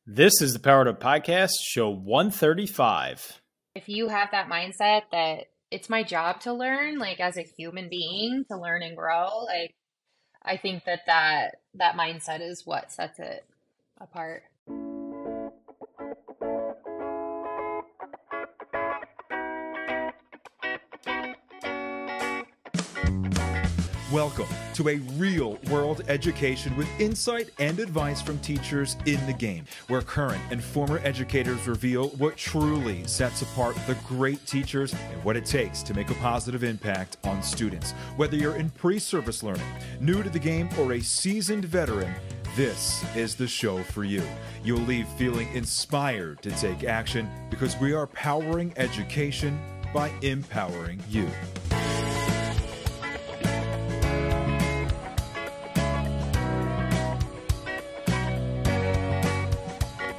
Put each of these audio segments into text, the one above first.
This is the Powered Up Podcast, show 135. If you have that mindset that it's my job to learn, like as a human being, to learn and grow, like I think that mindset is what sets it apart. Welcome to a real-world education with insight and advice from teachers in the game, where current and former educators reveal what truly sets apart the great teachers and what it takes to make a positive impact on students. Whether you're in pre-service learning, new to the game, or a seasoned veteran, this is the show for you. You'll leave feeling inspired to take action because we are powering education by empowering you.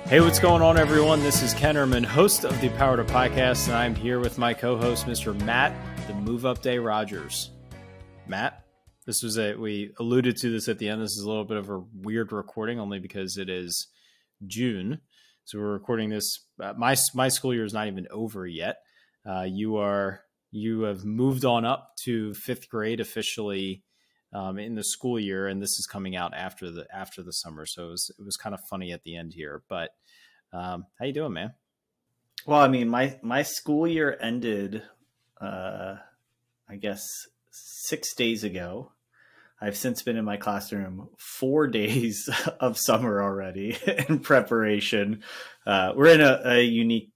Hey, what's going on, everyone? This is Ken Erman, host of the Powered Up Podcast, and I'm here with my co-host, Mr. Matt, the Move Up Day Rogers. Matt, we alluded to this at the end. This is a little bit of a weird recording, only because it is June. So we're recording this. My school year is not even over yet. You have moved on up to fifth grade officially in the school year, and this is coming out after the summer. So it was kind of funny at the end here. But how you doing, man? Well, I mean, my school year ended, I guess, 6 days ago. I've since been in my classroom 4 days of summer already in preparation. We're in a unique,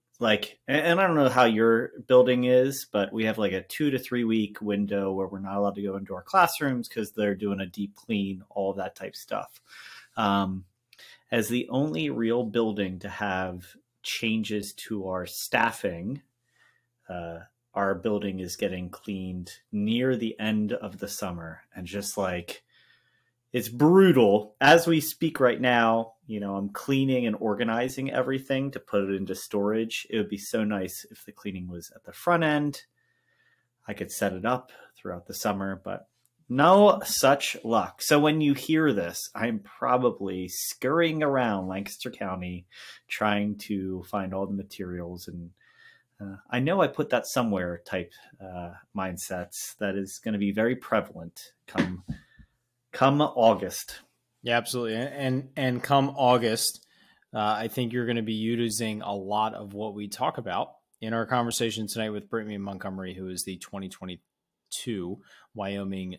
and I don't know how your building is, but we have like a 2 to 3 week window where we're not allowed to go into our classrooms because they're doing a deep clean, all of that type stuff. As the only real building to have changes to our staffing, our building is getting cleaned near the end of the summer, and just like, it's brutal. As we speak right now, I'm cleaning and organizing everything to put it into storage. It would be so nice if the cleaning was at the front end. I could set it up throughout the summer, but no such luck. So when you hear this, I'm probably scurrying around Lancaster County trying to find all the materials. And I know I put that somewhere type mindsets that is going to be very prevalent come August. Yeah, absolutely. And come August, I think you're going to be using a lot of what we talk about in our conversation tonight with Brittany Montgomery, who is the 2022 Wyoming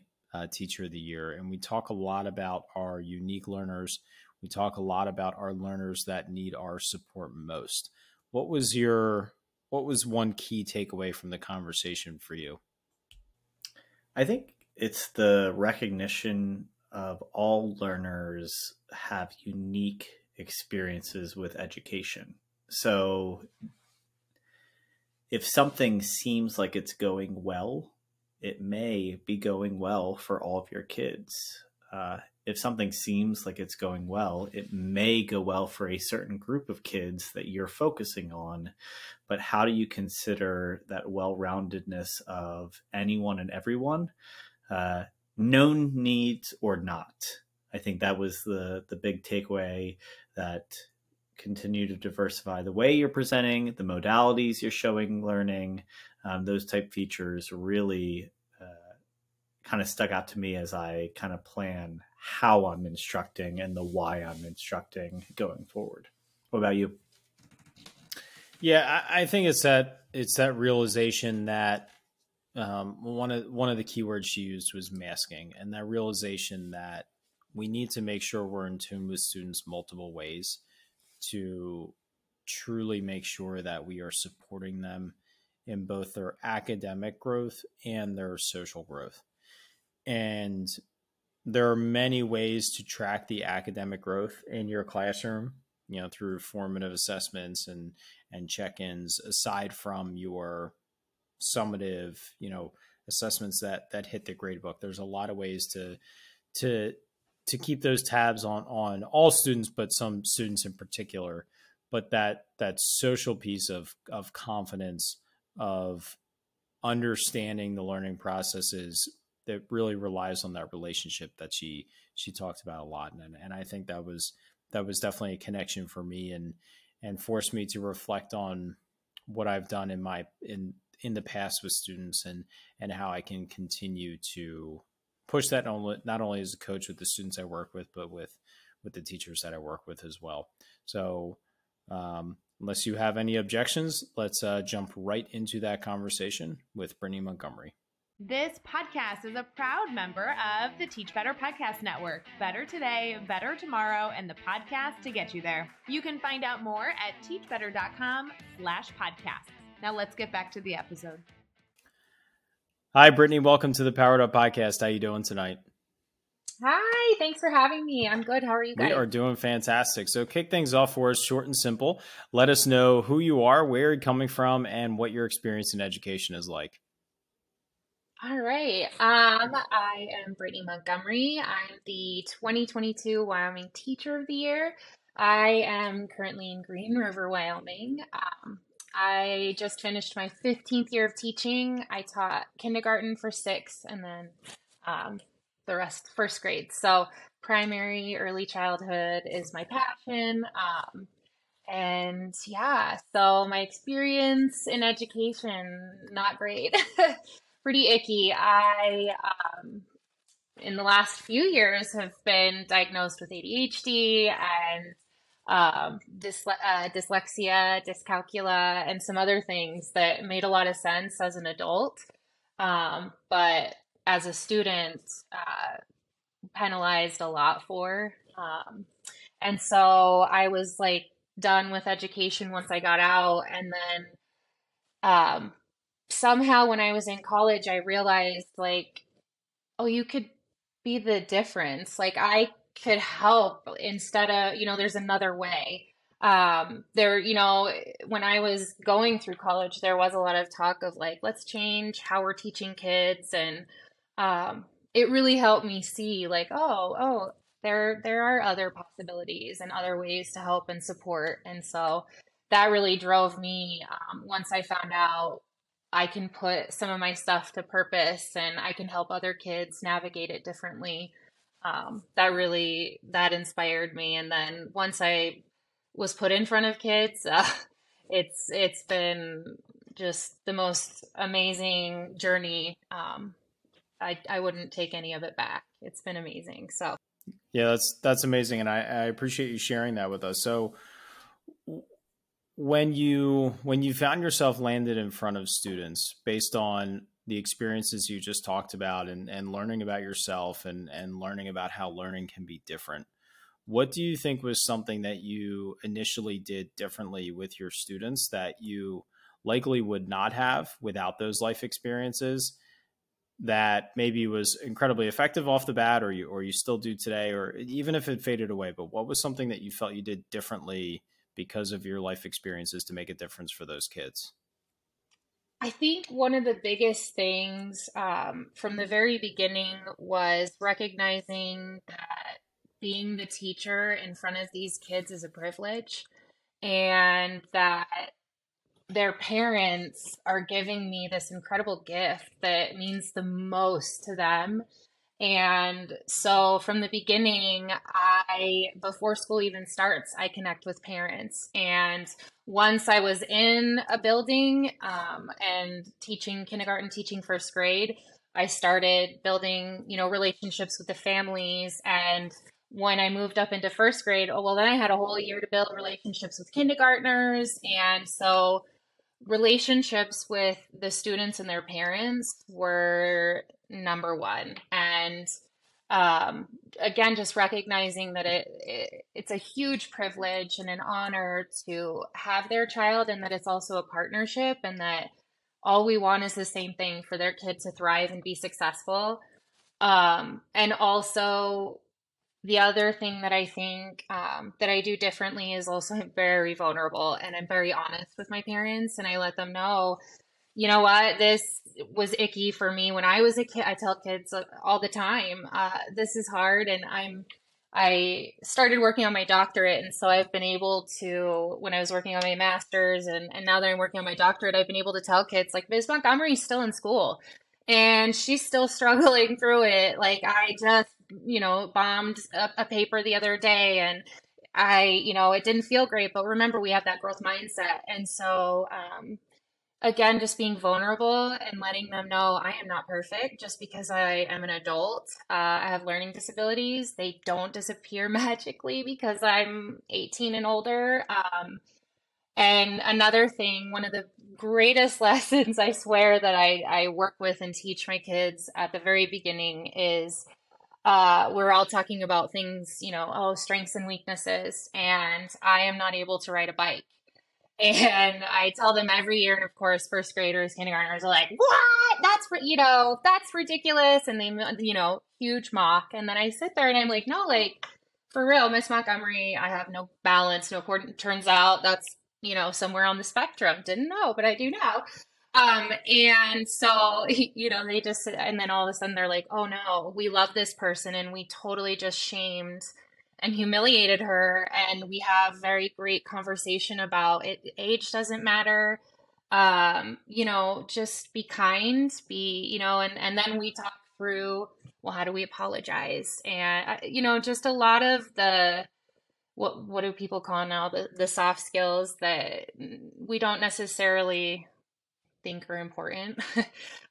Teacher of the Year. And we talk a lot about our unique learners. We talk a lot about our learners that need our support most. What was one key takeaway from the conversation for you? I think it's the recognition of all learners have unique experiences with education. So if something seems like it's going well, it may be going well for all of your kids. If something seems like it's going well, it may go well for a certain group of kids that you're focusing on. But how do you consider that well-roundedness of anyone and everyone? Known needs or not. I think that was the big takeaway, that continue to diversify the way you're presenting, the modalities you're showing learning. Those type features really kind of stuck out to me as I kind of plan how I'm instructing and the why I'm instructing going forward. What about you? Yeah, I think it's that realization that one of the keywords she used was masking, and that realization that we need to make sure we're in tune with students multiple ways to truly make sure that we are supporting them in both their academic growth and their social growth. And there are many ways to track the academic growth in your classroom, through formative assessments and check-ins, aside from your summative, assessments that hit the grade book. There's a lot of ways to keep those tabs on all students, but some students in particular. But that social piece of confidence, of understanding the learning processes, that really relies on that relationship that she talked about a lot. And I think that was that was definitely a connection for me, and forced me to reflect on what I've done in the past with students, and how I can continue to push that not only as a coach with the students I work with, but with the teachers that I work with as well. So unless you have any objections, let's jump right into that conversation with Brittany Montgomery. This podcast is a proud member of the Teach Better Podcast Network. Better today, better tomorrow, and the podcast to get you there. You can find out more at teachbetter.com/podcast. Now let's get back to the episode. Hi, Brittany. Welcome to the Powered Up Podcast. How you doing tonight? Hi, thanks for having me. I'm good. How are you guys? We are doing fantastic. So kick things off for us, short and simple. Let us know who you are, where you're coming from, and what your experience in education is like. All right. I am Brittany Montgomery. I'm the 2022 Wyoming Teacher of the Year. I am currently in Green River, Wyoming. I just finished my 15th year of teaching. I taught kindergarten for 6, and then the rest first grade. So primary, early childhood is my passion. And yeah, so my experience in education, not great. Pretty icky. I, in the last few years, have been diagnosed with ADHD and dyslexia, dyscalculia, and some other things that made a lot of sense as an adult. But as a student, penalized a lot for. And so I was like done with education once I got out. And then somehow when I was in college, I realized like, oh, you could be the difference. Like I could help instead of, there's another way. When I was going through college, there was a lot of talk of like, let's change how we're teaching kids. And it really helped me see like, there are other possibilities and other ways to help and support. And so that really drove me. Once I found out I can put some of my stuff to purpose and I can help other kids navigate it differently. That inspired me. And then once I was put in front of kids, it's been just the most amazing journey. I wouldn't take any of it back. It's been amazing. So yeah, that's amazing. And I appreciate you sharing that with us. So when you found yourself landed in front of students based on the experiences you just talked about and learning about yourself and learning about how learning can be different, what do you think was something that you initially did differently with your students that you likely would not have without those life experiences that maybe was incredibly effective off the bat, or you still do today, or even if it faded away, but what was something that you felt you did differently because of your life experiences to make a difference for those kids? I think one of the biggest things from the very beginning was recognizing that being the teacher in front of these kids is a privilege, and that their parents are giving me this incredible gift that means the most to them. And so from the beginning, before school even starts, I connect with parents. And once I was in a building and teaching kindergarten, teaching first grade, I started building, relationships with the families. And when I moved up into first grade, then I had a whole year to build relationships with kindergartners. And so relationships with the students and their parents were number one. And again, just recognizing that it's a huge privilege and an honor to have their child, and that it's also a partnership, and that all we want is the same thing for their kid to thrive and be successful. And also the other thing that I think that I do differently is also I'm very vulnerable and I'm very honest with my parents, and I let them know, you know what, this was icky for me when I was a kid. I tell kids all the time, this is hard, and I started working on my doctorate, and so I've been able to, when I was working on my master's and now that I'm working on my doctorate, I've been able to tell kids like, Ms. Montgomery's still in school and she's still struggling through it. Like I just, bombed a paper the other day, and it didn't feel great, but remember, we have that growth mindset. And so, again, just being vulnerable and letting them know I am not perfect just because I am an adult. I have learning disabilities. They don't disappear magically because I'm 18 and older. And another thing, one of the greatest lessons I swear that I work with and teach my kids at the very beginning is we're all talking about things, strengths and weaknesses, and I am not able to ride a bike. And I tell them every year, and of course, first graders, kindergartners are like, "What? That's ridiculous!" And they, huge mock. And then I sit there and I'm like, "No, like for real, Miss Montgomery, I have no balance, no coordinate. Turns out that's somewhere on the spectrum. Didn't know, but I do now." And so, they just, and then all of a sudden they're like, "Oh no, we love this person and we totally just shamed and humiliated her." And we have very great conversation about it. Age doesn't matter. Just be kind, and then we talk through, well, how do we apologize? And, just a lot of the, what do people call now, the soft skills that we don't necessarily think are important.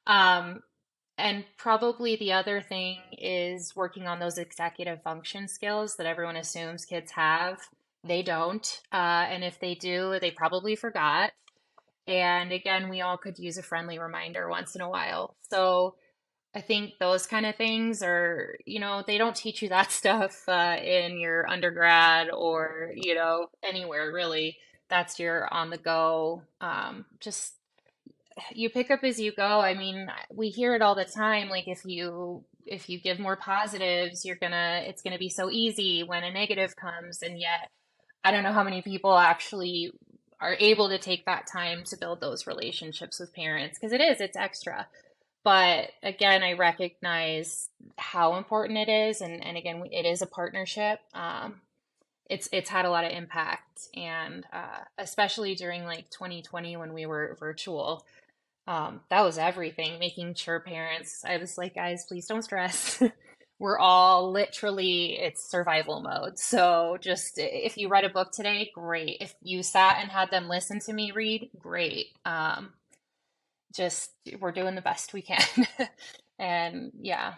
And probably the other thing is working on those executive function skills that everyone assumes kids have. They don't. And if they do, they probably forgot. And again, we all could use a friendly reminder once in a while. So I think those kind of things are, they don't teach you that stuff in your undergrad or, anywhere really. That's your on the go, just you pick up as you go. I mean, we hear it all the time. Like if you give more positives, it's gonna be so easy when a negative comes. And yet I don't know how many people actually are able to take that time to build those relationships with parents, because it's extra. But again, I recognize how important it is. And again, it is a partnership. It's had a lot of impact, and especially during like 2020 when we were virtual. That was everything, making sure parents, I was like, guys, please don't stress. We're all literally, it's survival mode. So just if you read a book today, great. If you sat and had them listen to me read, great. Just we're doing the best we can. And yeah.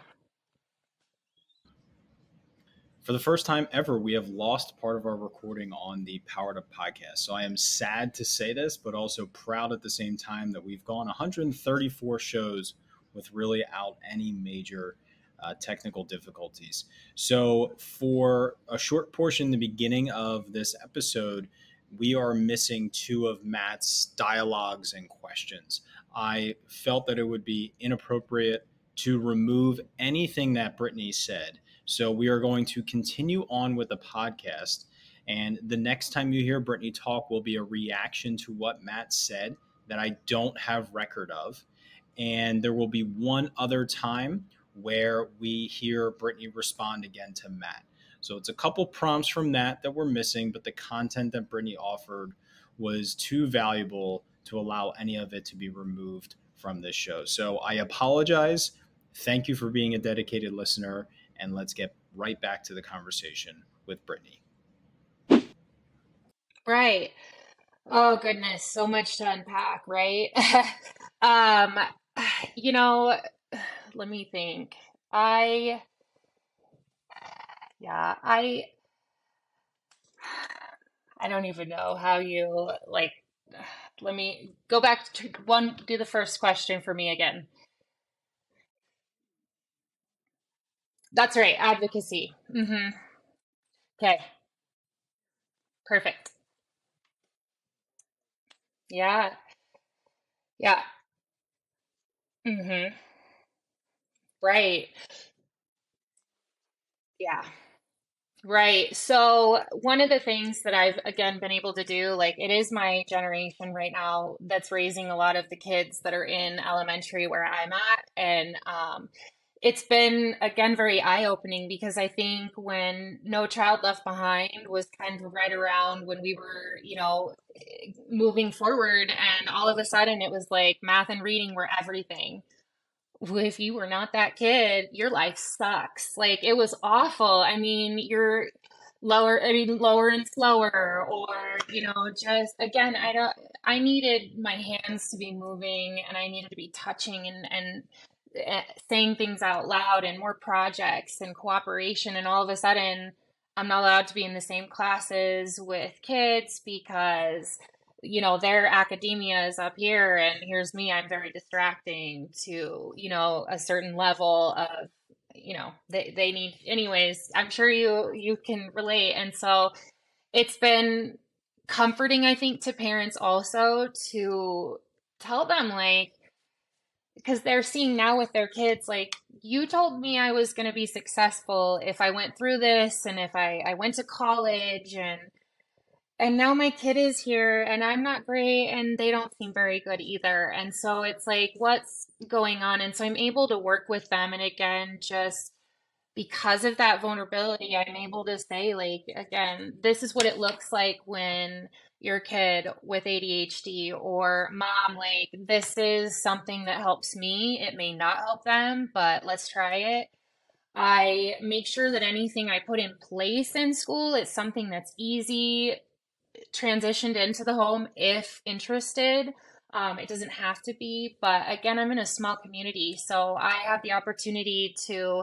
For the first time ever, we have lost part of our recording on the Powered Up podcast. So I am sad to say this, but also proud at the same time that we've gone 134 shows with really out any major technical difficulties. So for a short portion, the beginning of this episode, we are missing two of Matt's dialogues and questions. I felt that it would be inappropriate to remove anything that Brittany said. So we are going to continue on with the podcast. And the next time you hear Brittany talk will be a reaction to what Matt said that I don't have record of. And there will be one other time where we hear Brittany respond again to Matt. So it's a couple prompts from that we're missing, but the content that Brittany offered was too valuable to allow any of it to be removed from this show. So I apologize. Thank you for being a dedicated listener. And let's get right back to the conversation with Brittany. Right. Oh, goodness. So much to unpack, right? Let me think. I don't even know how you, like, let me go back to do the first question for me again. That's right. Advocacy. Mm-hmm. Okay. Perfect. Yeah. Yeah. Mm-hmm. Right. Yeah. Right. So one of the things that I've again been able to do, like it is my generation right now that's raising a lot of the kids that are in elementary where I'm at. And it's been again very eye-opening, because I think when No Child Left Behind was kind of right around when we were, moving forward, and all of a sudden it was like math and reading were everything. If you were not that kid, your life sucks. Like it was awful. I mean, lower and slower, or, just again, I needed my hands to be moving, and I needed to be touching and saying things out loud, and more projects and cooperation. And all of a sudden, I'm not allowed to be in the same classes with kids because, their academia is up here, and here's me, I'm very distracting to, a certain level of, they need, anyways, I'm sure you can relate. And so it's been comforting, I think, to parents also to tell them, like, because they're seeing now with their kids, like, you told me I was going to be successful if I went through this, and if I went to college, and now my kid is here and I'm not great, and they don't seem very good either. And so it's like, what's going on? And so I'm able to work with them. And again, just because of that vulnerability, I'm able to say, like, again, this is what it looks like when your kid with ADHD, or mom, like, this is something that helps me. It may not help them, but let's try it. I make sure that anything I put in place in school is something that's easy, transitioned into the home if interested. It doesn't have to be, but again, I'm in a small community, so I have the opportunity to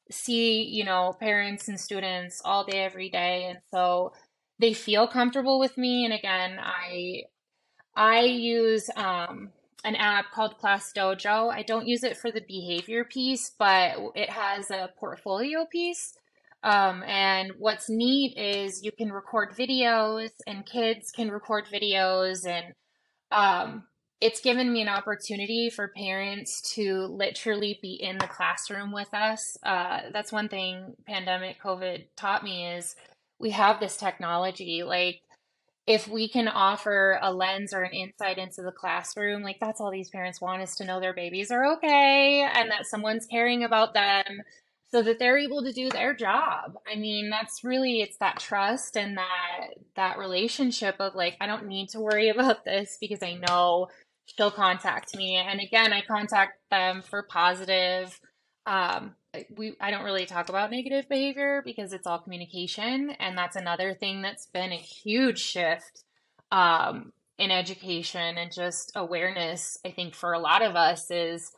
see, parents and students all day, every day. And so they feel comfortable with me. And again, I use an app called Class Dojo. I don't use it for the behavior piece, but it has a portfolio piece. And what's neat is you can record videos, and kids can record videos, and it's given me an opportunity for parents to literally be in the classroom with us. That's one thing pandemic COVID taught me, is we have this technology. Like, if we can offer a lens or an insight into the classroom, like, that's all these parents want, is to know their babies are okay and that someone's caring about them, so that they're able to do their job. I mean, that's really, it's that trust and that relationship of, like, I don't need to worry about this because I know she'll contact me. And again, I contact them for positive. I don't really talk about negative behavior because it's all communication. And that's another thing that's been a huge shift in education and just awareness, I think, for a lot of us, is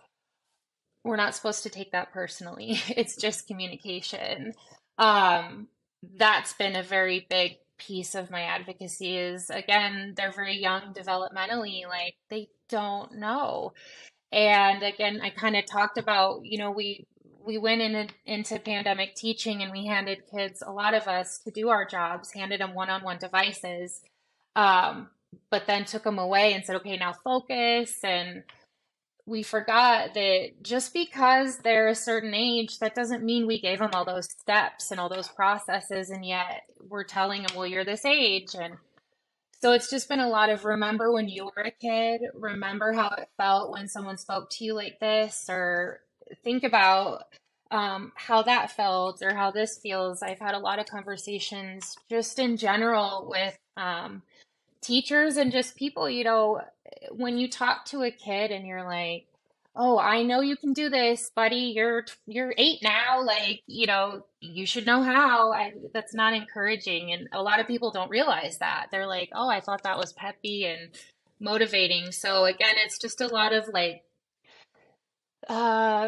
we're not supposed to take that personally. It's just communication. That's been a very big piece of my advocacy, is, again, they're very young developmentally, like, they don't know. And again, I kind of talked about, we went into pandemic teaching, and we handed kids, a lot of us, to do our jobs, handed them one-on-one devices, but then took them away and said, okay, now focus. And we forgot that just because they're a certain age, that doesn't mean we gave them all those steps and all those processes, and yet we're telling them, well, you're this age. And so it's just been a lot of, remember when you were a kid, remember how it felt when someone spoke to you like this, or think about how that felt, or how this feels. I've had a lot of conversations just in general with teachers and just people, when you talk to a kid and you're like, oh, I know you can do this, buddy. You're 8 now. Like, you should know how. That's not encouraging. And a lot of people don't realize that. They're like, oh, I thought that was peppy and motivating. So again, it's just a lot of, like,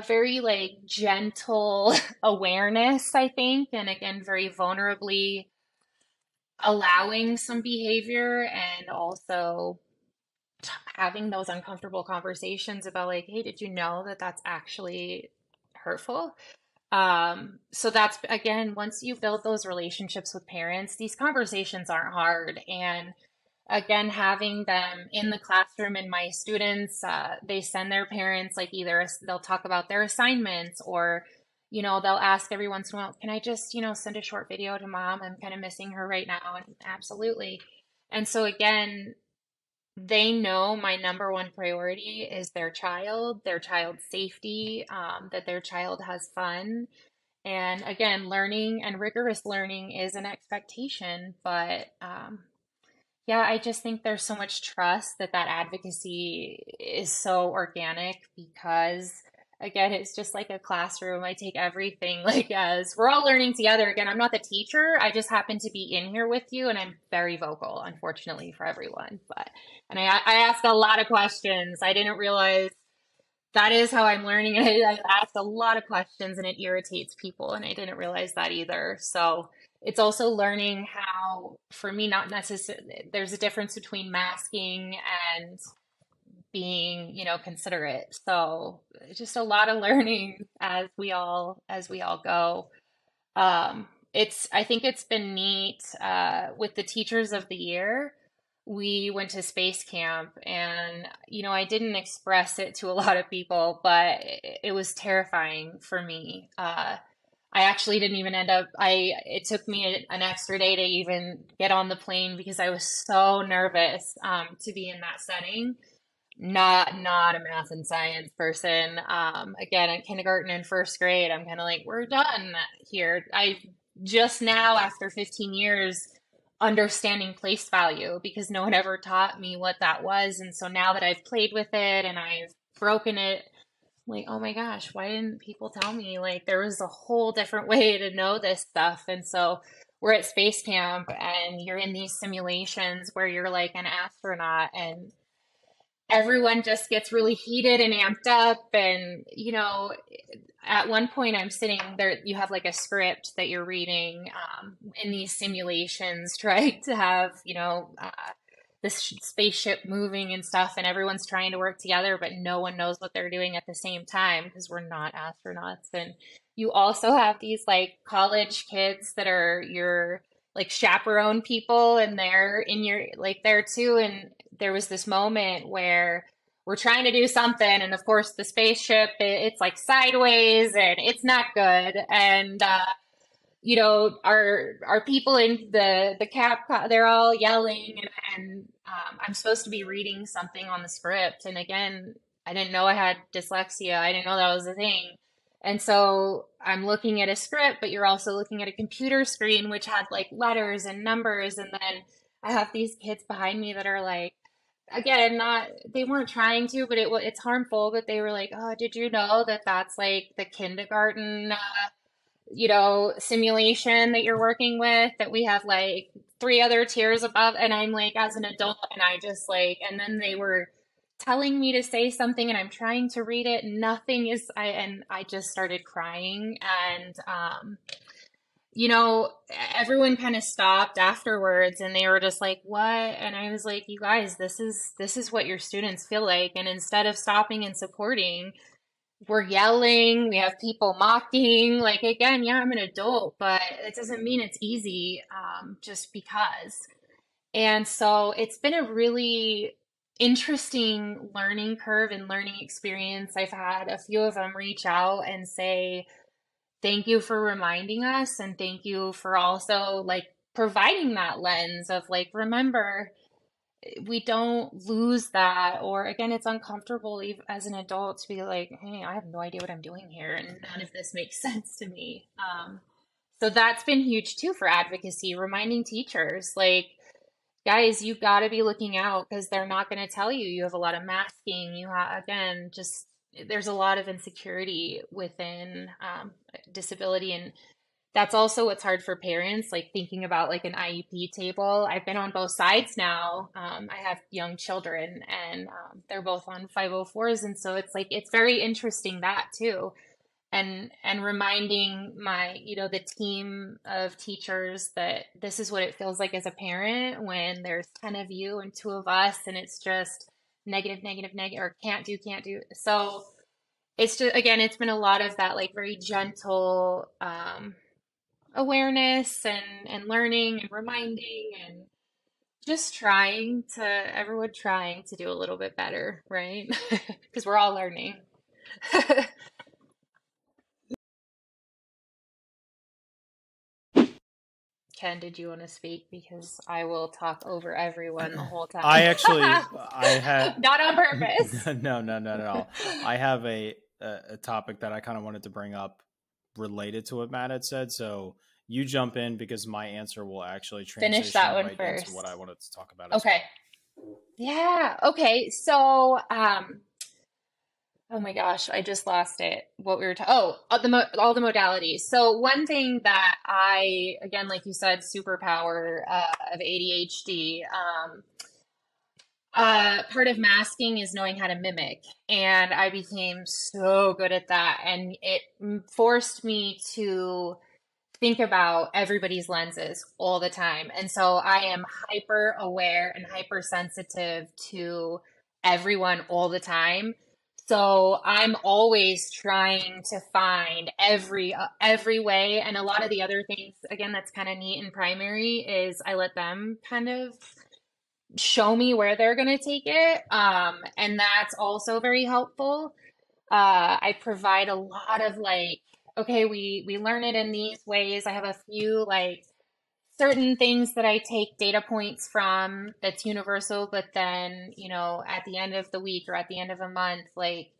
very, like, gentle awareness, I think. And again, very vulnerably allowing some behavior, and also having those uncomfortable conversations about, like, hey, did you know that that's actually hurtful? So that's, again, once you build those relationships with parents, these conversations aren't hard. And again, having them in the classroom, and my students, they send their parents, like, either they'll talk about their assignments, or they'll ask every once in a while, can I just, send a short video to mom? I'm kind of missing her right now. And absolutely. And so again, they know my number one priority is their child's safety, that their child has fun. And again, learning and rigorous learning is an expectation, but yeah, I just think there's so much trust that advocacy is so organic, because again, it's just like a classroom. I take everything like as we're all learning together. Again, I'm not the teacher. I just happen to be in here with you, and I'm very vocal, unfortunately, for everyone. And I ask a lot of questions. I didn't realize that is how I'm learning. I ask a lot of questions, and it irritates people, and I didn't realize that either. So it's also learning how, for me, not necessarily, there's a difference between masking and being, considerate. So just a lot of learning as we all go. I think it's been neat, with the teachers of the year. We went to space camp, and, I didn't express it to a lot of people, but it was terrifying for me. I actually didn't even it took me an extra day to even get on the plane because I was so nervous, to be in that setting. Not a math and science person. Again, at kindergarten and first grade, I'm kind of like, we're done here. I just now, after 15 years, understanding place value, because no one ever taught me what that was. And so now that I've played with it and I've broken it, I'm like, oh my gosh, why didn't people tell me? Like, there was a whole different way to know this stuff. And so we're at space camp, and you're in these simulations where you're like an astronaut, and everyone just gets really heated and amped up. And, at one point I'm sitting there, you have like a script that you're reading, in these simulations, trying to have, this spaceship moving and stuff, and everyone's trying to work together, but no one knows what they're doing at the same time because we're not astronauts. And you also have these like college kids that are your like chaperone people, and they're in your like there too. And there was this moment where we're trying to do something, and of course the spaceship, it's like sideways and it's not good. And our people in the cap, they're all yelling, and I'm supposed to be reading something on the script. And again, I didn't know I had dyslexia. I didn't know that was a thing. And so I'm looking at a script, but you're also looking at a computer screen, which had like letters and numbers. And then I have these kids behind me that are like, again, they weren't trying to, but it's harmful. But they were like, oh, did you know that that's like the kindergarten, simulation that you're working with, that we have like 3 other tiers above? And I'm like, as an adult, and I just like, and then they were telling me to say something, and I'm trying to read it. Nothing is, and I just started crying. And, everyone kind of stopped afterwards, and they were just like, what? And I was like, you guys, this is what your students feel like. And instead of stopping and supporting, we're yelling, we have people mocking. Like, again, yeah, I'm an adult, but it doesn't mean it's easy, just because. And so it's been a really interesting learning curve and learning experience. I've had a few of them reach out and say, thank you for reminding us, and thank you for also like providing that lens of like, remember, we don't lose that. Or again, it's uncomfortable as an adult to be like, hey, I have no idea what I'm doing here, and none of this makes sense to me. So that's been huge too for advocacy, reminding teachers like, guys, you got to be looking out, because they're not going to tell you. You have a lot of masking. You have, again, just there's a lot of insecurity within disability. And that's also what's hard for parents, like thinking about like an IEP table. I've been on both sides now. I have young children, and they're both on 504s. And so it's like, it's very interesting, that too. And reminding the team of teachers that this is what it feels like as a parent when there's 10 of you and 2 of us, and it's just negative, or can't do. So it's just, again, it's been a lot of that, like very gentle awareness and learning and reminding, and just everyone trying to do a little bit better, right? Because we're all learning. Ken, did you want to speak? Because I will talk over everyone the whole time. I had not on purpose. No. I have a topic that I kind of wanted to bring up related to what Matt had said. So you jump in, because my answer will actually finish that one right first. into what I wanted to talk about. Okay. Yeah. Okay. So, Oh my gosh, I just lost it. What we were talking, all the modalities. So one thing that I, again, like you said, superpower of ADHD. Part of masking is knowing how to mimic, and I became so good at that, and it forced me to think about everybody's lenses all the time. And so I am hyper aware and hypersensitive to everyone all the time. So I'm always trying to find every way. And a lot of the other things, again, that's kind of neat in primary is I let them kind of show me where they're going to take it. And that's also very helpful. I provide a lot of like, okay, we learn it in these ways. I have a few like certain things that I take data points from that's universal, but then, at the end of the week or at the end of a month, like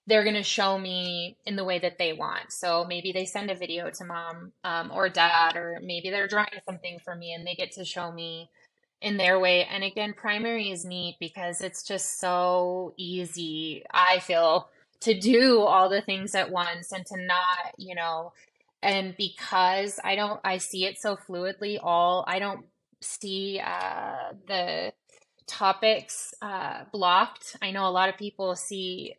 they're going to show me in the way that they want. So maybe they send a video to mom, or dad, or maybe they're drawing something for me and they get to show me in their way. And again, primary is neat because it's just so easy, I feel, to do all the things at once and to not, and because I see it so fluidly, I don't see the topics blocked. I know a lot of people see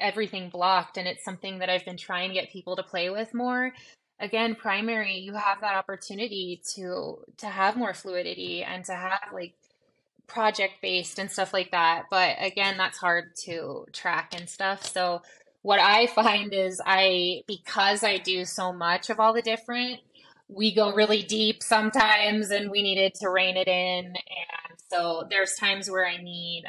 everything blocked, and it's something that I've been trying to get people to play with more. Again, primary, you have that opportunity to have more fluidity and to have like project based and stuff like that. But again, that's hard to track and stuff. So what I find is because I do so much of all the different, we go really deep sometimes and we needed to rein it in. And so there's times where I need,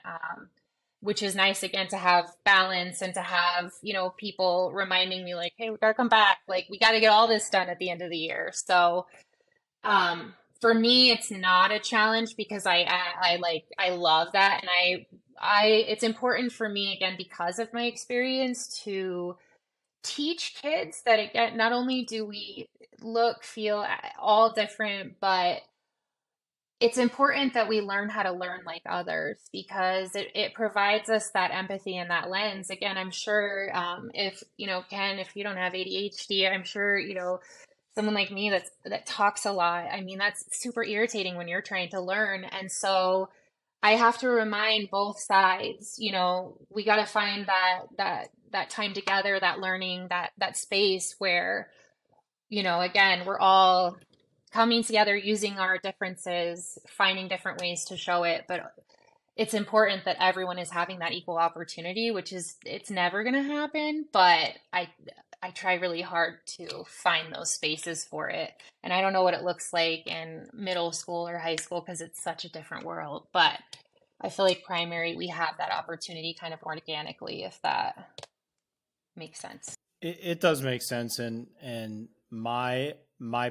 which is nice again to have balance and to have, people reminding me like, hey, we gotta come back. Like we gotta get all this done at the end of the year. So for me, it's not a challenge because I love that. And it's important for me again, because of my experience, to teach kids that again, not only do we look, feel all different, but it's important that we learn how to learn like others because it provides us that empathy and that lens. Again, I'm sure if, Ken, if you don't have ADHD, I'm sure, someone like me that talks a lot. I mean, that's super irritating when you're trying to learn. And so I have to remind both sides, we got to find that time together, that learning, that space where, again, we're all coming together, using our differences, finding different ways to show it. But it's important that everyone is having that equal opportunity, it's never going to happen. But I try really hard to find those spaces for it. And I don't know what it looks like in middle school or high school because it's such a different world. But I feel like primary, we have that opportunity kind of organically, if that makes sense. It does make sense. And my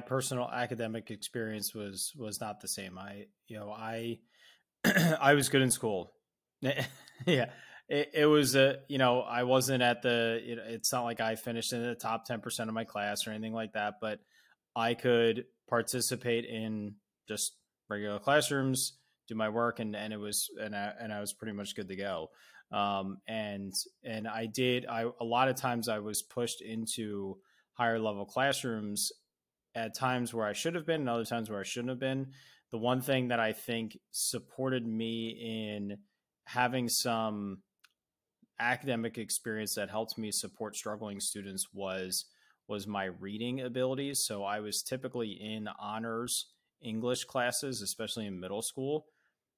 personal academic experience was not the same. I I was good in school. Yeah. It was I wasn't at it's not like I finished in the top 10% of my class or anything like that, but I could participate in just regular classrooms, do my work, and I was pretty much good to go. And a lot of times I was pushed into higher level classrooms at times where I should have been and other times where I shouldn't have been. The one thing that I think supported me in having some academic experience that helped me support struggling students was my reading abilities. So I was typically in honors English classes, especially in middle school,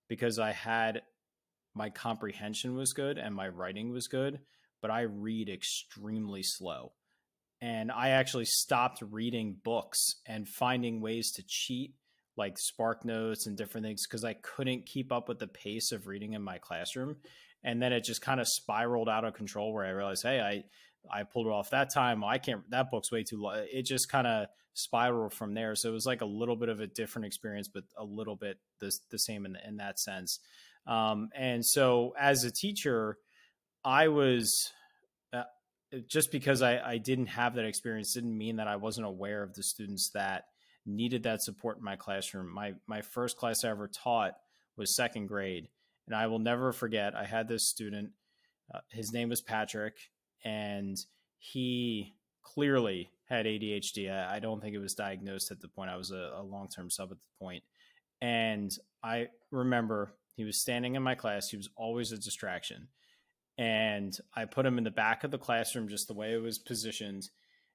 because my comprehension was good and my writing was good, but I read extremely slow. And I actually stopped reading books and finding ways to cheat, like Spark Notes and different things, because I couldn't keep up with the pace of reading in my classroom. And then it just kind of spiraled out of control where I realized, hey, I pulled it off that time. I can't, that book's way too long. It just kind of spiraled from there. So it was like a little bit of a different experience, but a little bit the same in that sense. And so as a teacher, I was, just because I didn't have that experience didn't mean that I wasn't aware of the students that needed that support in my classroom. My first class I ever taught was second grade. And I will never forget, I had this student, His name was Patrick, and he clearly had ADHD. I don't think it was diagnosed at the point. I was a long-term sub at the point. And I remember he was standing in my class. He was always a distraction. And I put him in the back of the classroom, just the way it was positioned.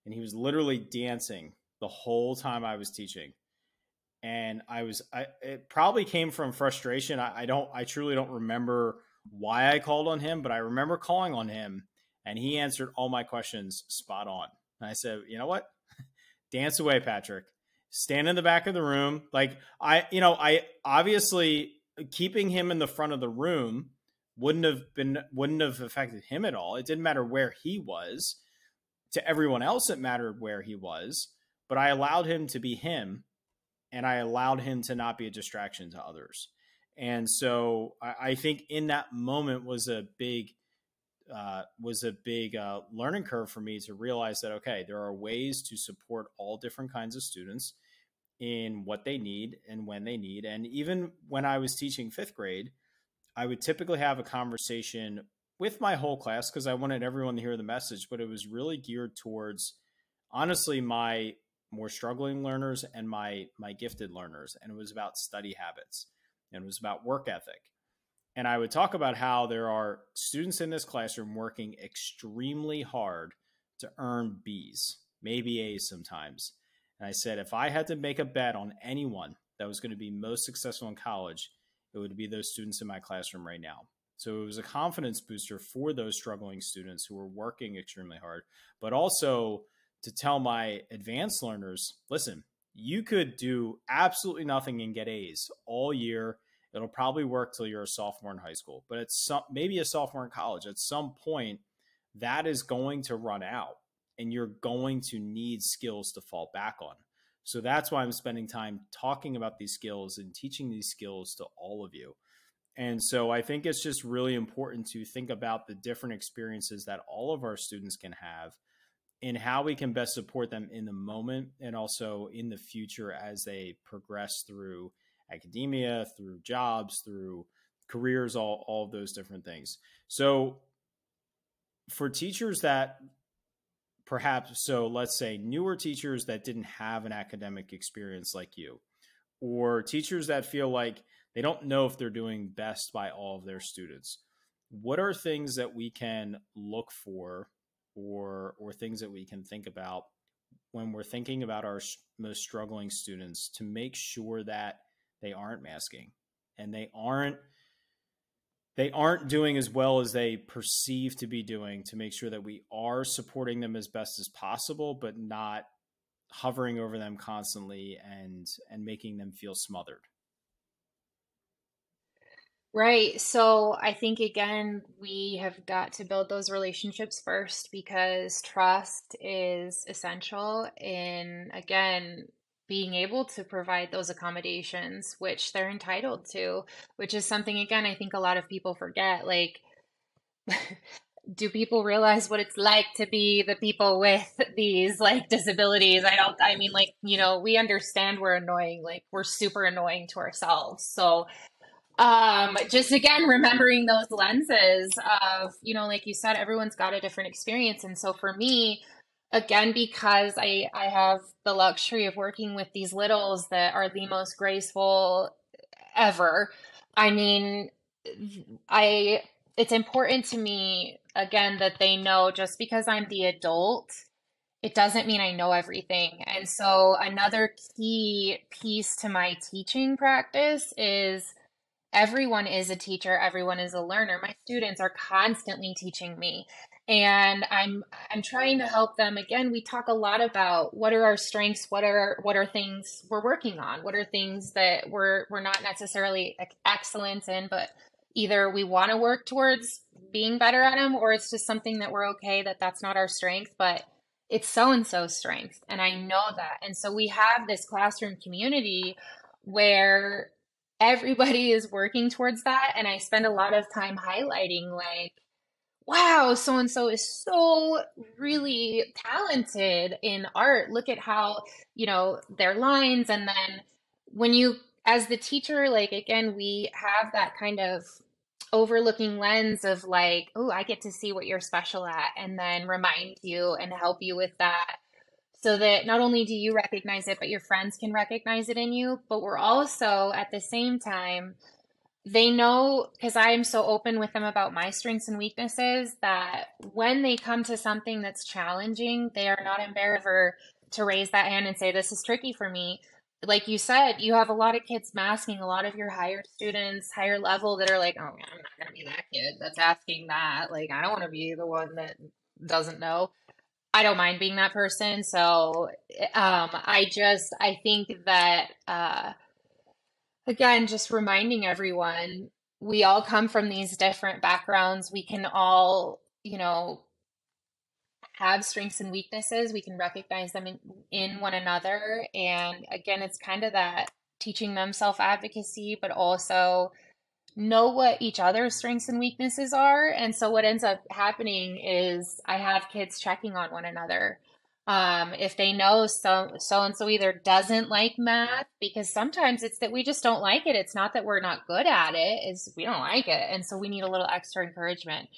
And he was literally dancing the whole time I was teaching. And it probably came from frustration. I truly don't remember why I called on him, but I remember calling on him, and he answered all my questions spot on. And I said, you know what? Dance away, Patrick. Stand in the back of the room. Like I obviously keeping him in the front of the room wouldn't have affected him at all. It didn't matter where he was. To everyone else, it mattered where he was, but I allowed him to be him, and I allowed him to not be a distraction to others. And so I think in that moment was a big learning curve for me to realize that, okay, there are ways to support all different kinds of students in what they need and when they need. And even when I was teaching fifth grade, I would typically have a conversation with my whole class because I wanted everyone to hear the message, but it was really geared towards, honestly, my more struggling learners and my gifted learners. And it was about study habits, and it was about work ethic. And I would talk about how there are students in this classroom working extremely hard to earn B's, maybe A's sometimes. And I said, if I had to make a bet on anyone that was going to be most successful in college, it would be those students in my classroom right now. So it was a confidence booster for those struggling students who were working extremely hard, but also to tell my advanced learners, listen, you could do absolutely nothing and get A's all year. It'll probably work till you're a sophomore in high school, but maybe a sophomore in college. At some point, that is going to run out, and you're going to need skills to fall back on. So that's why I'm spending time talking about these skills and teaching these skills to all of you. And so I think it's just really important to think about the different experiences that all of our students can have and how we can best support them in the moment and also in the future as they progress through academia, through jobs, through careers, all of those different things. So for teachers that let's say newer teachers that didn't have an academic experience like you, or teachers that feel like they don't know if they're doing best by all of their students, what are things that we can look for or things that we can think about when we're thinking about our most struggling students to make sure that they aren't masking and they aren't doing as well as they perceive to be doing, to make sure that we are supporting them as best as possible, but not hovering over them constantly and making them feel smothered. Right. So I think, again, we have got to build those relationships first because trust is essential in, again, being able to provide those accommodations, which they're entitled to, which is something, again, I think a lot of people forget. Like, do people realize what it's like to be the people with these like disabilities? I mean, like, we understand we're annoying, like we're super annoying to ourselves. So just again, remembering those lenses of, like you said, everyone's got a different experience. And so for me, again, because I have the luxury of working with these littles that are the most graceful ever. I mean, it's important to me, again, that they know just because I'm the adult, it doesn't mean I know everything. And so another key piece to my teaching practice is everyone is a teacher, everyone is a learner. My students are constantly teaching me. And I'm trying to help them. Again, we talk a lot about what are our strengths, what are things we're working on, what are things that we're not necessarily excellent in, but either we want to work towards being better at them, or it's just something that we're okay that's not our strength, but it's so-and-so's strength. And I know that. And so we have this classroom community where everybody is working towards that. And I spend a lot of time highlighting like, wow, so-and-so is so really talented in art. Look at how, their lines. And then when you, as the teacher, like, again, we have that kind of overlooking lens of like, oh, I get to see what you're special at, and then remind you and help you with that. So that not only do you recognize it, but your friends can recognize it in you. But we're also at the same time, they know, because I am so open with them about my strengths and weaknesses, that when they come to something that's challenging, they are not embarrassed or to raise that hand and say, this is tricky for me. Like you said, you have a lot of kids masking, a lot of your higher students, higher level, that are like, oh, yeah, I'm not going to be that kid that's asking that. Like, I don't want to be the one that doesn't know. I don't mind being that person. So I think that, again, just reminding everyone, we all come from these different backgrounds. We can all, have strengths and weaknesses. We can recognize them in one another. And again, it's kind of that teaching them self-advocacy, but also know what each other's strengths and weaknesses are. And so what ends up happening is I have kids checking on one another. If they know so and so either doesn't like math, because sometimes it's that we just don't like it. It's not that we're not good at it, it's we don't like it. And so we need a little extra encouragement.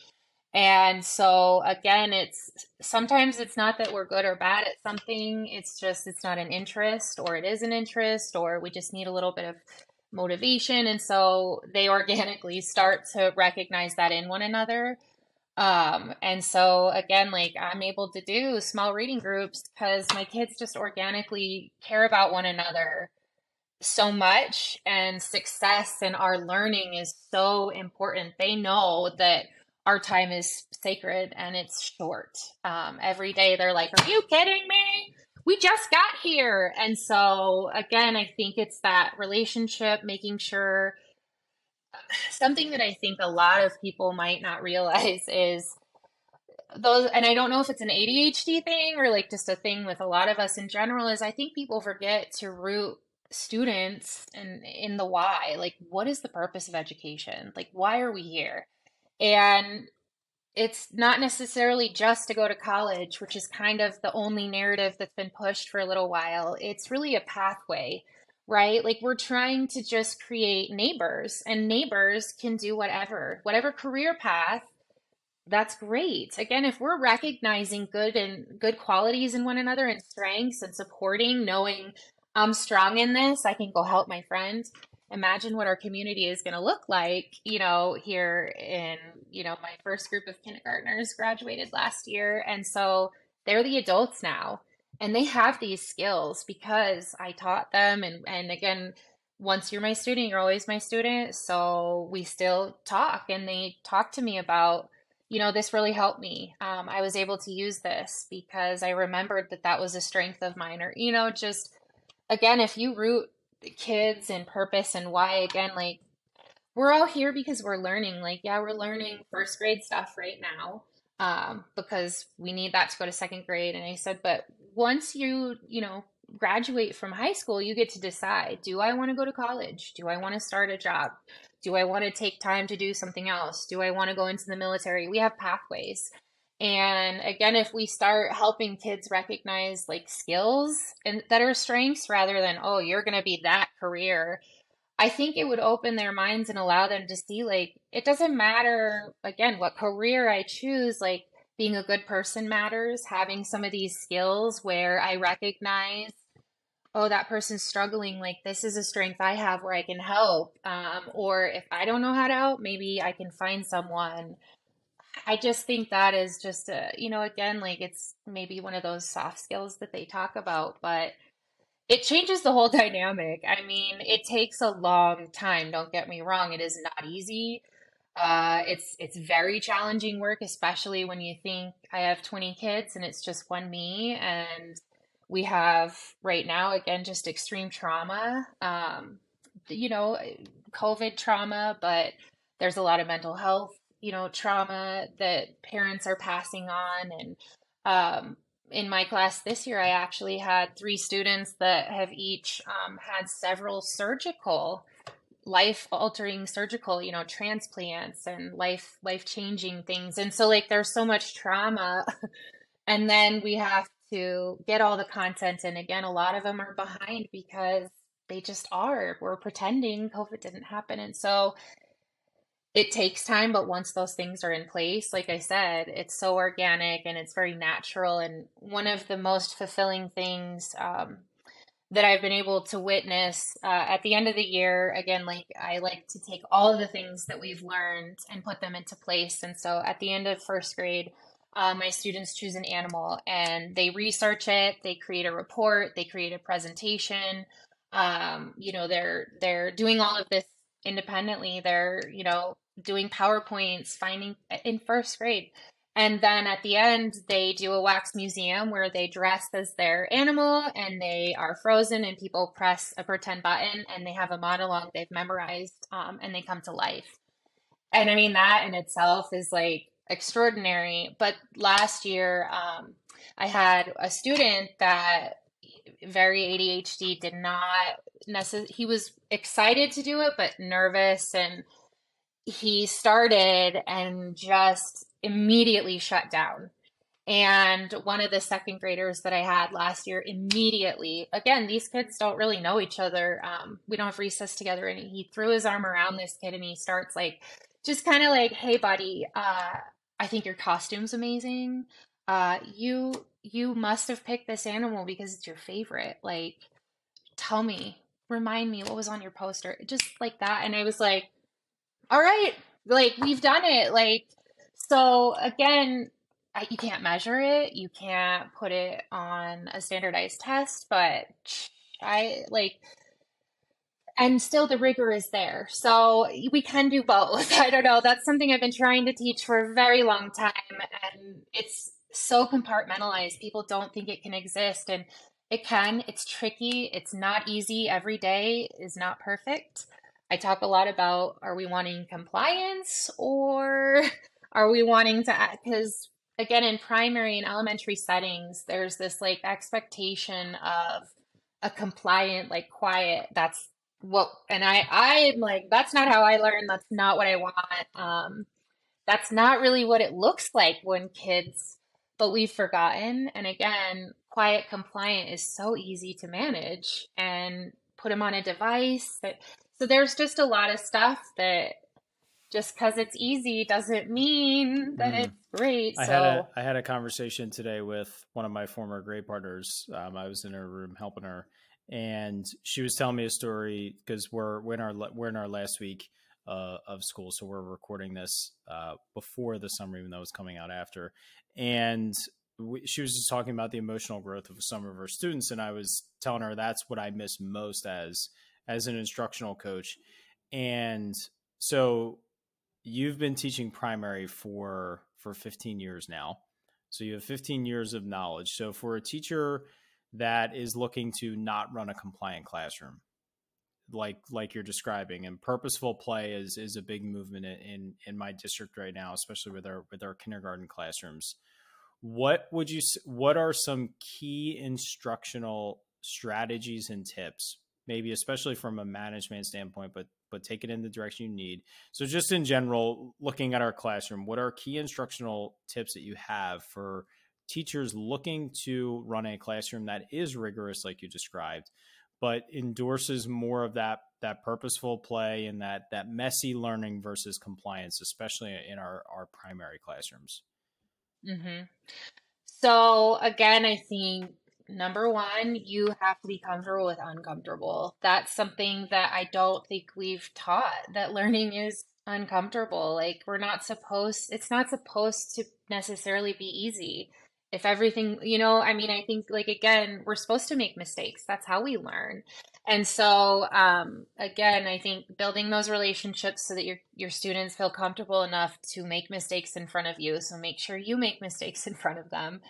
And so again, it's sometimes it's not that we're good or bad at something. It's just it's not an interest, or it is an interest, or we just need a little bit of motivation. And so they organically start to recognize that in one another. And so again, like I'm able to do small reading groups because my kids just organically care about one another so much, and success and our learning is so important. They know that our time is sacred and it's short. Every day they're like, are you kidding me? We just got here. And so again, I think it's that relationship, making sure something that I think a lot of people might not realize is those, and I don't know if it's an ADHD thing or like just a thing with a lot of us in general, is I think people forget to root students and in the why. Like, what is the purpose of education? Like, why are we here? And it's not necessarily just to go to college, which is kind of the only narrative that's been pushed for a little while. It's really a pathway, right? Like we're trying to just create neighbors, and neighbors can do whatever career path. That's great. Again, if we're recognizing good qualities in one another and strengths and supporting, knowing I'm strong in this, I can go help my friend. Imagine what our community is going to look like, here in, my first group of kindergartners graduated last year. And so they're the adults now, and they have these skills because I taught them. And again, once you're my student, you're always my student. So we still talk, and they talk to me about, this really helped me. I was able to use this because I remembered that was a strength of mine, or, just again, if you root kids and purpose and why, again, like we're all here because we're learning. Like, yeah, we're learning first grade stuff right now, because we need that to go to second grade. And I said, but once you graduate from high school, you get to decide, do I want to go to college? Do I want to start a job? Do I want to take time to do something else? Do I want to go into the military? We have pathways. And again, if we start helping kids recognize like skills and that are strengths rather than, oh, you're going to be that career, I think it would open their minds and allow them to see like, it doesn't matter, again, what career I choose, like being a good person matters, having some of these skills where I recognize, oh, that person's struggling, like this is a strength I have where I can help. Or if I don't know how to help, maybe I can find someone. I just think that is just again, like it's maybe one of those soft skills that they talk about, but it changes the whole dynamic. I mean, it takes a long time. Don't get me wrong. It is not easy. It's very challenging work, especially when you think I have 20 kids and it's just one me. And we have right now, again, just extreme trauma, COVID trauma, but there's a lot of mental health, trauma that parents are passing on. And in my class this year, I actually had 3 students that have each had several life-altering surgical, transplants and life-changing things. And so like there's so much trauma, and then we have to get all the content. And again, a lot of them are behind because they just are. We're pretending COVID didn't happen. And so it takes time, but once those things are in place, like I said, it's so organic and it's very natural. And one of the most fulfilling things that I've been able to witness at the end of the year, again, like I like to take all of the things that we've learned and put them into place. And so at the end of first grade, my students choose an animal and they research it, they create a report, they create a presentation. They're doing all of this independently. They're, doing PowerPoints, finding in first grade. And then at the end, they do a wax museum where they dress as their animal and they are frozen and people press a pretend button and they have a monologue they've memorized and they come to life. And I mean, that in itself is like extraordinary. But last year, I had a student that very ADHD did not necessarily, he was excited to do it, but nervous. And he started and just immediately shut down. And one of the second graders that I had last year immediately, again, these kids don't really know each other. We don't have recess together. And he threw his arm around this kid and he starts like, just kind of like, hey, buddy, I think your costume's amazing. You must have picked this animal because it's your favorite. Like, tell me, remind me what was on your poster. Just like that. And I was like, all right, like we've done it. Like, so again, you can't measure it. You can't put it on a standardized test, but and still the rigor is there. So we can do both. I don't know. That's something I've been trying to teach for a very long time. And it's so compartmentalized. People don't think it can exist. And it can. It's tricky. It's not easy. Every day is not perfect. I talk a lot about, are we wanting compliance or are we wanting to, because again, in primary and elementary settings, there's this like expectation of a compliant, like quiet, that's what, and I'm like, that's not how I learn. That's not what I want. That's not really what it looks like when kids, but we've forgotten. And again, quiet compliant is so easy to manage and put them on a device that, so there's just a lot of stuff that just because it's easy doesn't mean that it's great. I had a conversation today with one of my former grade partners. I was in her room helping her, and she was telling me a story because we're in our last week of school, so we're recording this before the summer, even though it's coming out after. And she was just talking about the emotional growth of some of her students, and I was telling her that's what I miss most as an instructional coach. And so you've been teaching primary for 15 years now. So you have 15 years of knowledge. So for a teacher that is looking to not run a compliant classroom, like you're describing, and purposeful play is a big movement in my district right now, especially with our kindergarten classrooms. What are some key instructional strategies and tips, maybe especially from a management standpoint, but take it in the direction you need? So just in general, looking at our classroom, what are key instructional tips that you have for teachers looking to run a classroom that is rigorous, like you described, but endorses more of that purposeful play and that messy learning versus compliance, especially in our primary classrooms? Mm-hmm. So again, I think number one, you have to be comfortable with uncomfortable. That's something that I don't think we've taught, that learning is uncomfortable. Like it's not supposed to necessarily be easy. If everything, I think like, again, we're supposed to make mistakes. That's how we learn. And so, again, I think building those relationships so that your students feel comfortable enough to make mistakes in front of you. So make sure you make mistakes in front of them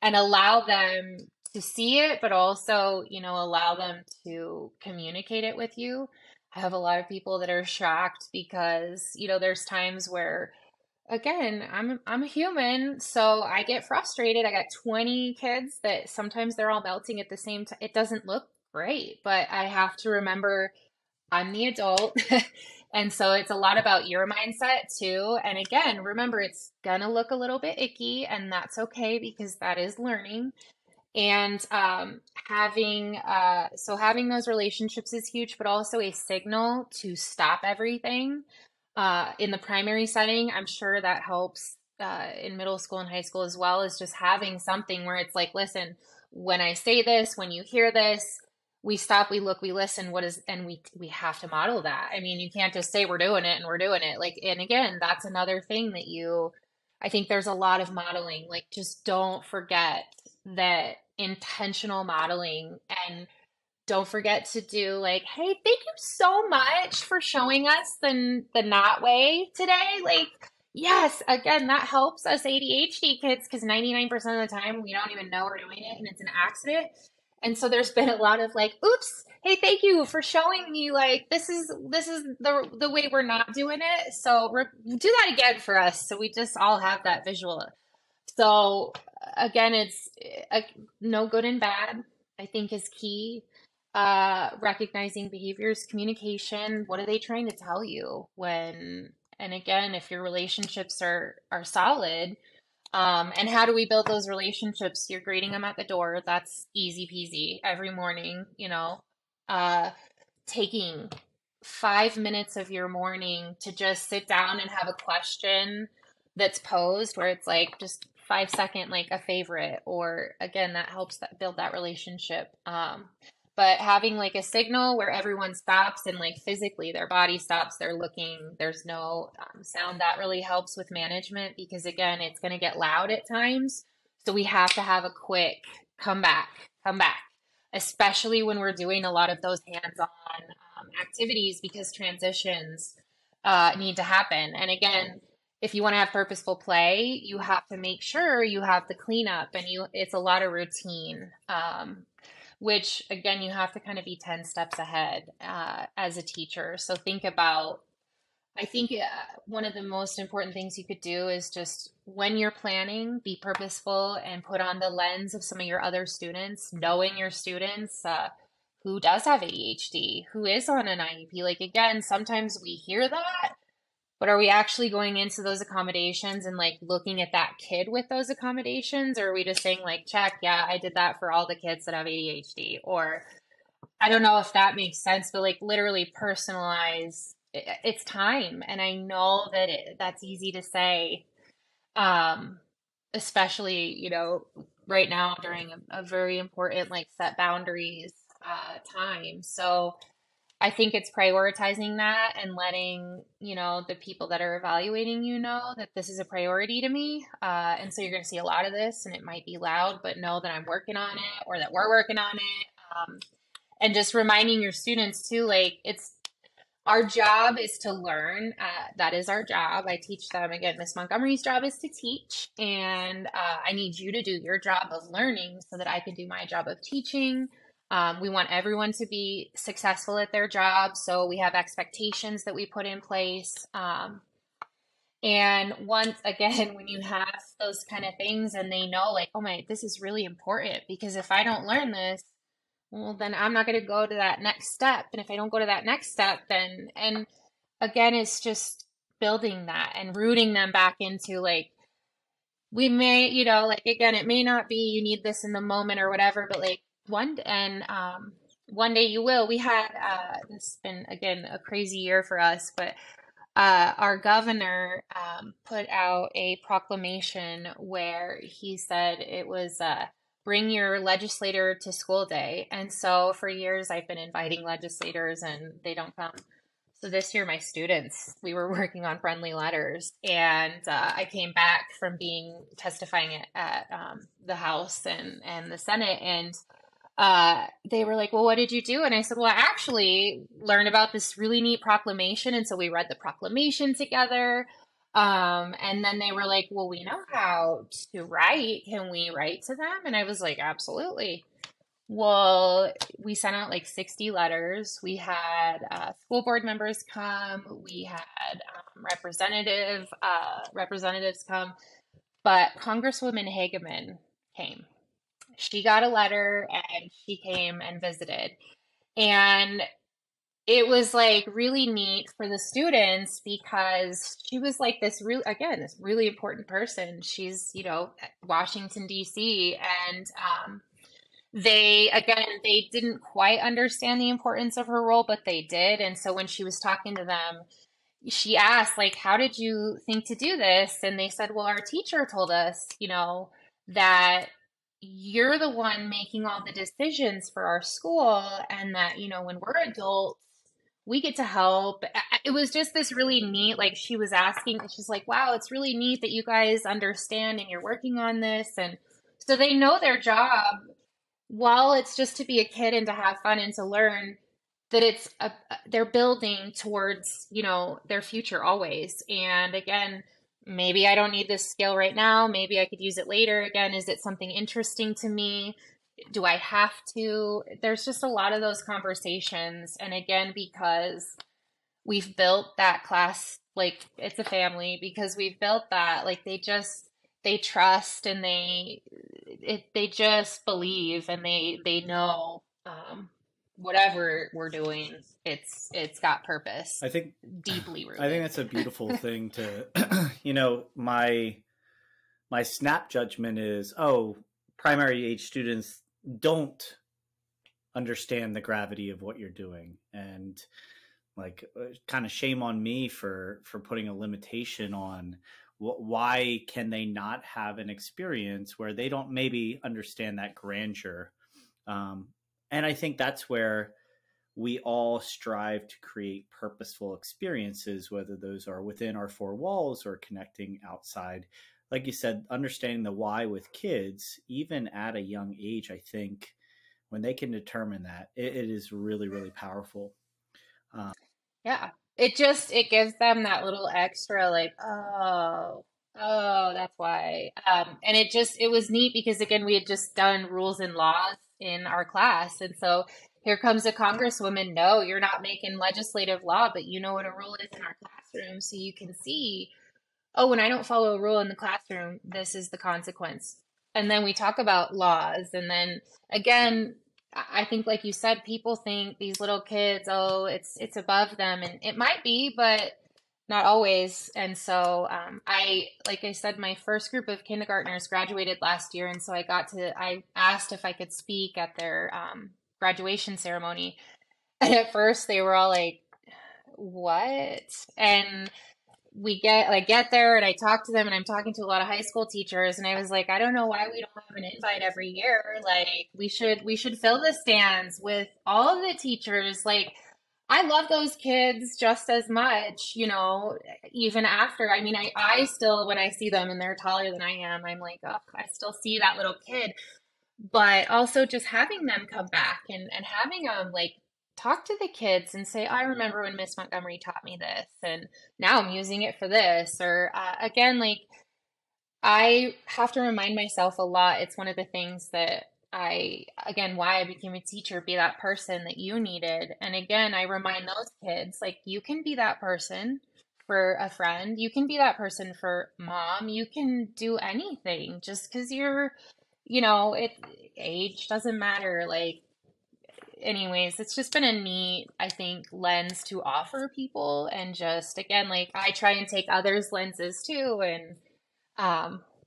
and allow them to see it, but also, allow them to communicate it with you. I have a lot of people that are shocked because, there's times where, again, I'm a human, so I get frustrated. I got 20 kids that sometimes they're all melting at the same time. It doesn't look great, but I have to remember I'm the adult. And so it's a lot about your mindset too. And again, remember, it's gonna look a little bit icky, and that's okay because that is learning. And having those relationships is huge, but also a signal to stop everything. in the primary setting, I'm sure that helps in middle school and high school as well, is just having something where it's like, listen, when I say this, when you hear this, we stop, we look, we listen, and we have to model that. I mean, you can't just say we're doing it and we're doing it. Like, and again, that's another thing that I think there's a lot of modeling, like just don't forget that intentional modeling, and don't forget to do like, hey, thank you so much for showing us the not way today. Like, yes, again, that helps us ADHD kids because 99% of the time we don't even know we're doing it and it's an accident. And so there's been a lot of like, oops, hey, thank you for showing me like this is the way we're not doing it. So do that again for us. So we just all have that visual. So again, it's no good and bad, I think, is key. Recognizing behaviors, communication, what are they trying to tell you when, and again, if your relationships are solid, and how do we build those relationships? You're greeting them at the door. That's easy peasy every morning, taking 5 minutes of your morning to just sit down and have a question that's posed where it's like just 5 second, like a favorite, or again, that helps build that relationship. But having like a signal where everyone stops and like physically their body stops, they're looking, there's no sound, that really helps with management because again, it's going to get loud at times. So we have to have a quick come back, especially when we're doing a lot of those hands-on activities because transitions need to happen. And again, if you want to have purposeful play, you have to make sure you have the cleanup and it's a lot of routine. Which again, you have to kind of be 10 steps ahead as a teacher. So think about, I think one of the most important things you could do is just when you're planning, be purposeful and put on the lens of some of your other students, knowing your students who does have ADHD, who is on an IEP. Like again, sometimes we hear that, but are we actually going into those accommodations and like looking at that kid with those accommodations? Or are we just saying like, check, yeah, I did that for all the kids that have ADHD? Or I don't know if that makes sense, but like literally personalize. It's time. And I know that that's easy to say, especially, right now during a very important like set boundaries time. So I think it's prioritizing that and letting, the people that are evaluating know that this is a priority to me. And so you're going to see a lot of this and it might be loud, but know that I'm working on it or that we're working on it. And just reminding your students too, like our job is to learn. That is our job. I teach them, again, Miss Montgomery's job is to teach. And I need you to do your job of learning so that I can do my job of teaching. We want everyone to be successful at their job. So we have expectations that we put in place. And once again, when you have those kind of things and they know like, oh my, this is really important because if I don't learn this, well, then I'm not going to go to that next step. And if I don't go to that next step, then, and again, it's just building that and rooting them back into like, we may, like, again, it may not be you need this in the moment or whatever, but like, one day you will. We had this has been again a crazy year for us, but our governor put out a proclamation where he said it was bring your legislator to school day. And so for years I've been inviting legislators and they don't come. So this year my students, we were working on friendly letters and I came back from testifying at the House and the Senate, and they were like, well, what did you do? And I said, well, I actually learned about this really neat proclamation. And so we read the proclamation together. And then they were like, well, we know how to write. Can we write to them? And I was like, absolutely. Well, we sent out like 60 letters. We had school board members come. We had representatives come. But Congresswoman Hageman came. She got a letter and she came and visited. And it was like really neat for the students because she was like this really important person. She's, Washington, D.C. And they didn't quite understand the importance of her role, but they did. And so when she was talking to them, she asked, like, how did you think to do this? And they said, well, our teacher told us, that you're the one making all the decisions for our school, and that, when we're adults, we get to help. It was just this really neat, like, she was asking, she's like, wow, it's really neat that you guys understand and you're working on this. And so they know their job, while it's just to be a kid and to have fun and to learn, that they're building towards, their future always. And again, maybe I don't need this skill right now. Maybe I could use it later. Again, is it something interesting to me? Do I have to? There's just a lot of those conversations. And again, because we've built that class, like it's a family, because we've built that, like they trust, and they just believe, and they know, whatever we're doing, it's got purpose. I think deeply rooted. I think that's a beautiful thing to, my snap judgment is, primary age students don't understand the gravity of what you're doing. And like, kind of shame on me for putting a limitation on why can they not have an experience where they don't maybe understand that grandeur. And I think that's where we all strive to create purposeful experiences, whether those are within our four walls or connecting outside. Like you said, understanding the why with kids, even at a young age, I think when they can determine that, it is really, really powerful. Yeah. It gives them that little extra, like, oh, that's why. And it was neat because, again, we had just done rules and laws in our class. And so here comes a congresswoman. No, you're not making legislative law, but you know what a rule is in our classroom. So you can see, oh, when I don't follow a rule in the classroom, this is the consequence. And then we talk about laws. And then again, I think, like you said, people think these little kids, oh, it's above them, and it might be, but not always. And so like I said, my first group of kindergartners graduated last year, and so I asked if I could speak at their graduation ceremony. And at first they were all like, what? And get there, and I talk to them, and I'm talking to a lot of high school teachers, and I was like, I don't know why we don't have an invite every year. Like, we should fill the stands with all of the teachers. Like, I love those kids just as much, even after. I mean, I still, when I see them and they're taller than I am, I'm like, oh, I still see that little kid. But also just having them come back and having them, like, talk to the kids and say, I remember when Miss Montgomery taught me this, and now I'm using it for this. Or again, like, I have to remind myself a lot. It's one of the things that why I became a teacher, be that person that you needed. And again, I remind those kids, like, you can be that person for a friend. You can be that person for mom. You can do anything just because age doesn't matter. Like, anyways, it's just been a neat, I think, lens to offer people. And just, again, like, I try and take others' lenses too. And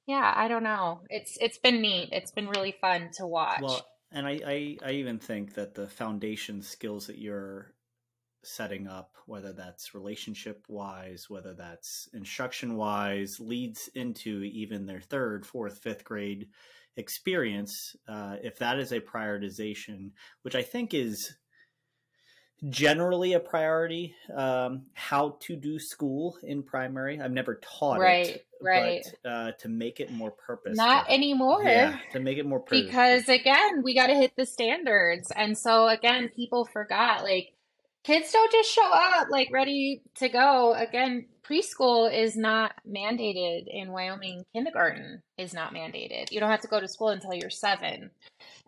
yeah, I don't know. It's been neat. It's been really fun to watch. Well, and I even think that the foundation skills that you're setting up, whether that's relationship wise, whether that's instruction wise, leads into even their third, fourth, fifth grade experience. If that is a prioritization, which I think is generally a priority, how to do school in primary. I've never taught it, but to make it more purposeful. Not anymore. Yeah, to make it more purposeful. Because again, we got to hit the standards. And so again, people forgot, like, kids don't just show up like ready to go. Again, preschool is not mandated in Wyoming. Kindergarten is not mandated. You don't have to go to school until you're 7.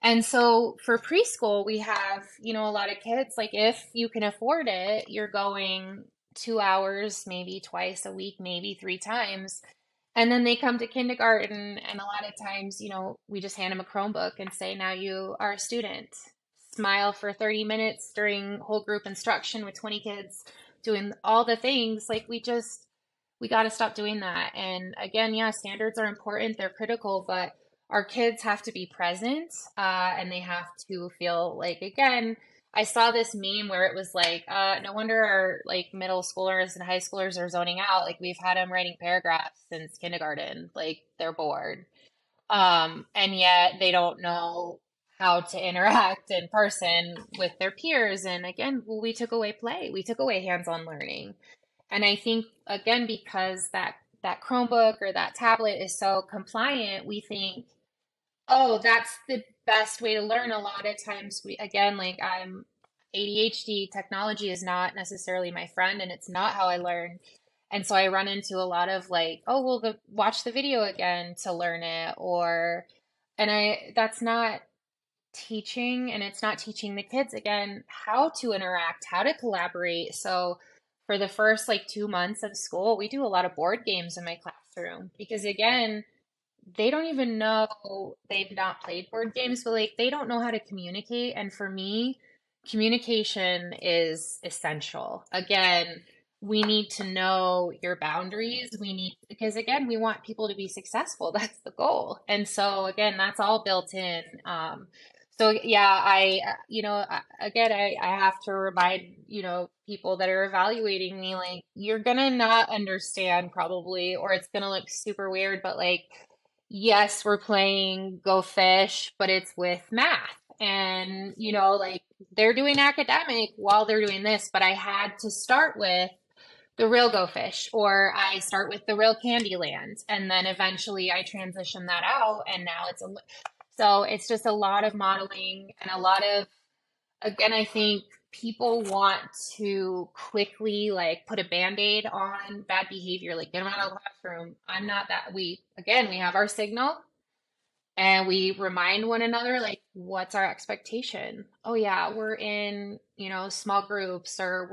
And so for preschool, we have, a lot of kids, like, if you can afford it, you're going 2 hours, maybe twice a week, maybe 3 times. And then they come to kindergarten, and a lot of times, we just hand them a Chromebook and say, now you are a student. Smile for 30 minutes during whole group instruction with 20 kids doing all the things. Like, we got to stop doing that. And again, yeah, standards are important. They're critical, but our kids have to be present, and they have to feel like, again, I saw this meme where it was like, no wonder our like middle schoolers and high schoolers are zoning out. Like we've had them writing paragraphs since kindergarten. Like they're bored. And yet they don't know how to interact in person with their peers. And again, well, we took away play. We took away hands-on learning. And I think again, because that Chromebook or that tablet is so compliant, we think, oh, that's the best way to learn. A lot of times we, again, like I'm ADHD, technology is not necessarily my friend and it's not how I learn. And so I run into a lot of like, oh, well, watch the video again to learn it, or, and that's not teaching, and it's not teaching the kids again how to interact, how to collaborate. So for the first like 2 months of school, we do a lot of board games in my classroom because again, they don't even know, they've not played board games, but like they don't know how to communicate. And for me, communication is essential. Again, we need to know your boundaries. Because again, we want people to be successful. That's the goal. And so again, that's all built in. So yeah, again, I have to remind, people that are evaluating me, like, you're gonna not understand probably, or it's gonna look super weird, but like, yes, we're playing Go Fish, but it's with math. And, like they're doing academic while they're doing this, but I had to start with the real Go Fish, or I start with the real Candyland. And then eventually I transition that out. And now so it's just a lot of modeling and a lot of, again, I think people want to quickly like put a band-aid on bad behavior, like get them out of the classroom. I'm not that. We have our signal and we remind one another, like, what's our expectation? Oh yeah, we're in, small groups, or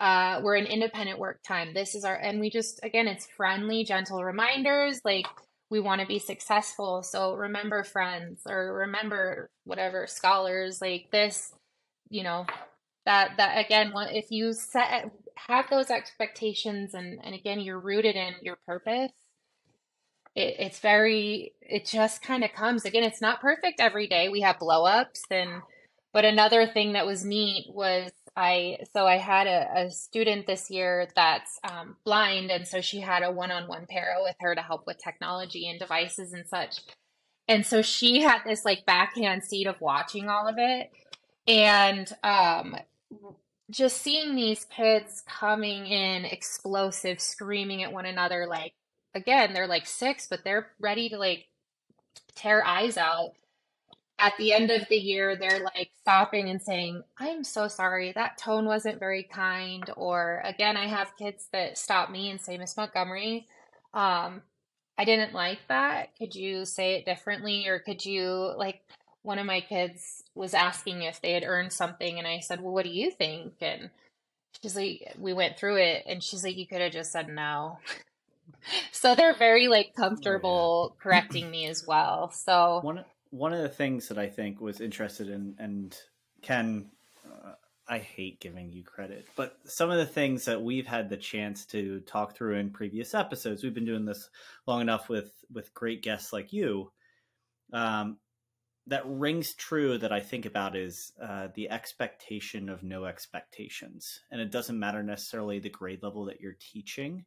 we're in independent work time. This is and we just, again, it's friendly, gentle reminders. Like we want to be successful. So remember friends, or remember whatever scholars, like this, that again, if you have those expectations, and again, you're rooted in your purpose, it just kind of comes. Again, it's not perfect every day. We have blow ups. But another thing that was neat was I had a student this year that's blind. And so she had a one-on-one para with her to help with technology and devices and such. And so she had this like backhand seat of watching all of it. And just seeing these kids coming in explosive, screaming at one another, like, again, they're like 6, but they're ready to like tear eyes out. At the end of the year, they're like stopping and saying, I'm so sorry, that tone wasn't very kind. Or again, I have kids that stop me and say, Miss Montgomery, I didn't like that. Could you say it differently? Or could you, like, one of my kids was asking if they had earned something. And I said, well, what do you think? And she's like, we went through it. And she's like, you could have just said no. So they're very like comfortable correcting me as well. So one of the things that I think was interested in, and Ken, I hate giving you credit, but some of the things that we've had the chance to talk through in previous episodes, we've been doing this long enough with great guests like you, that rings true that I think about is the expectation of no expectations. And it doesn't matter necessarily the grade level that you're teaching,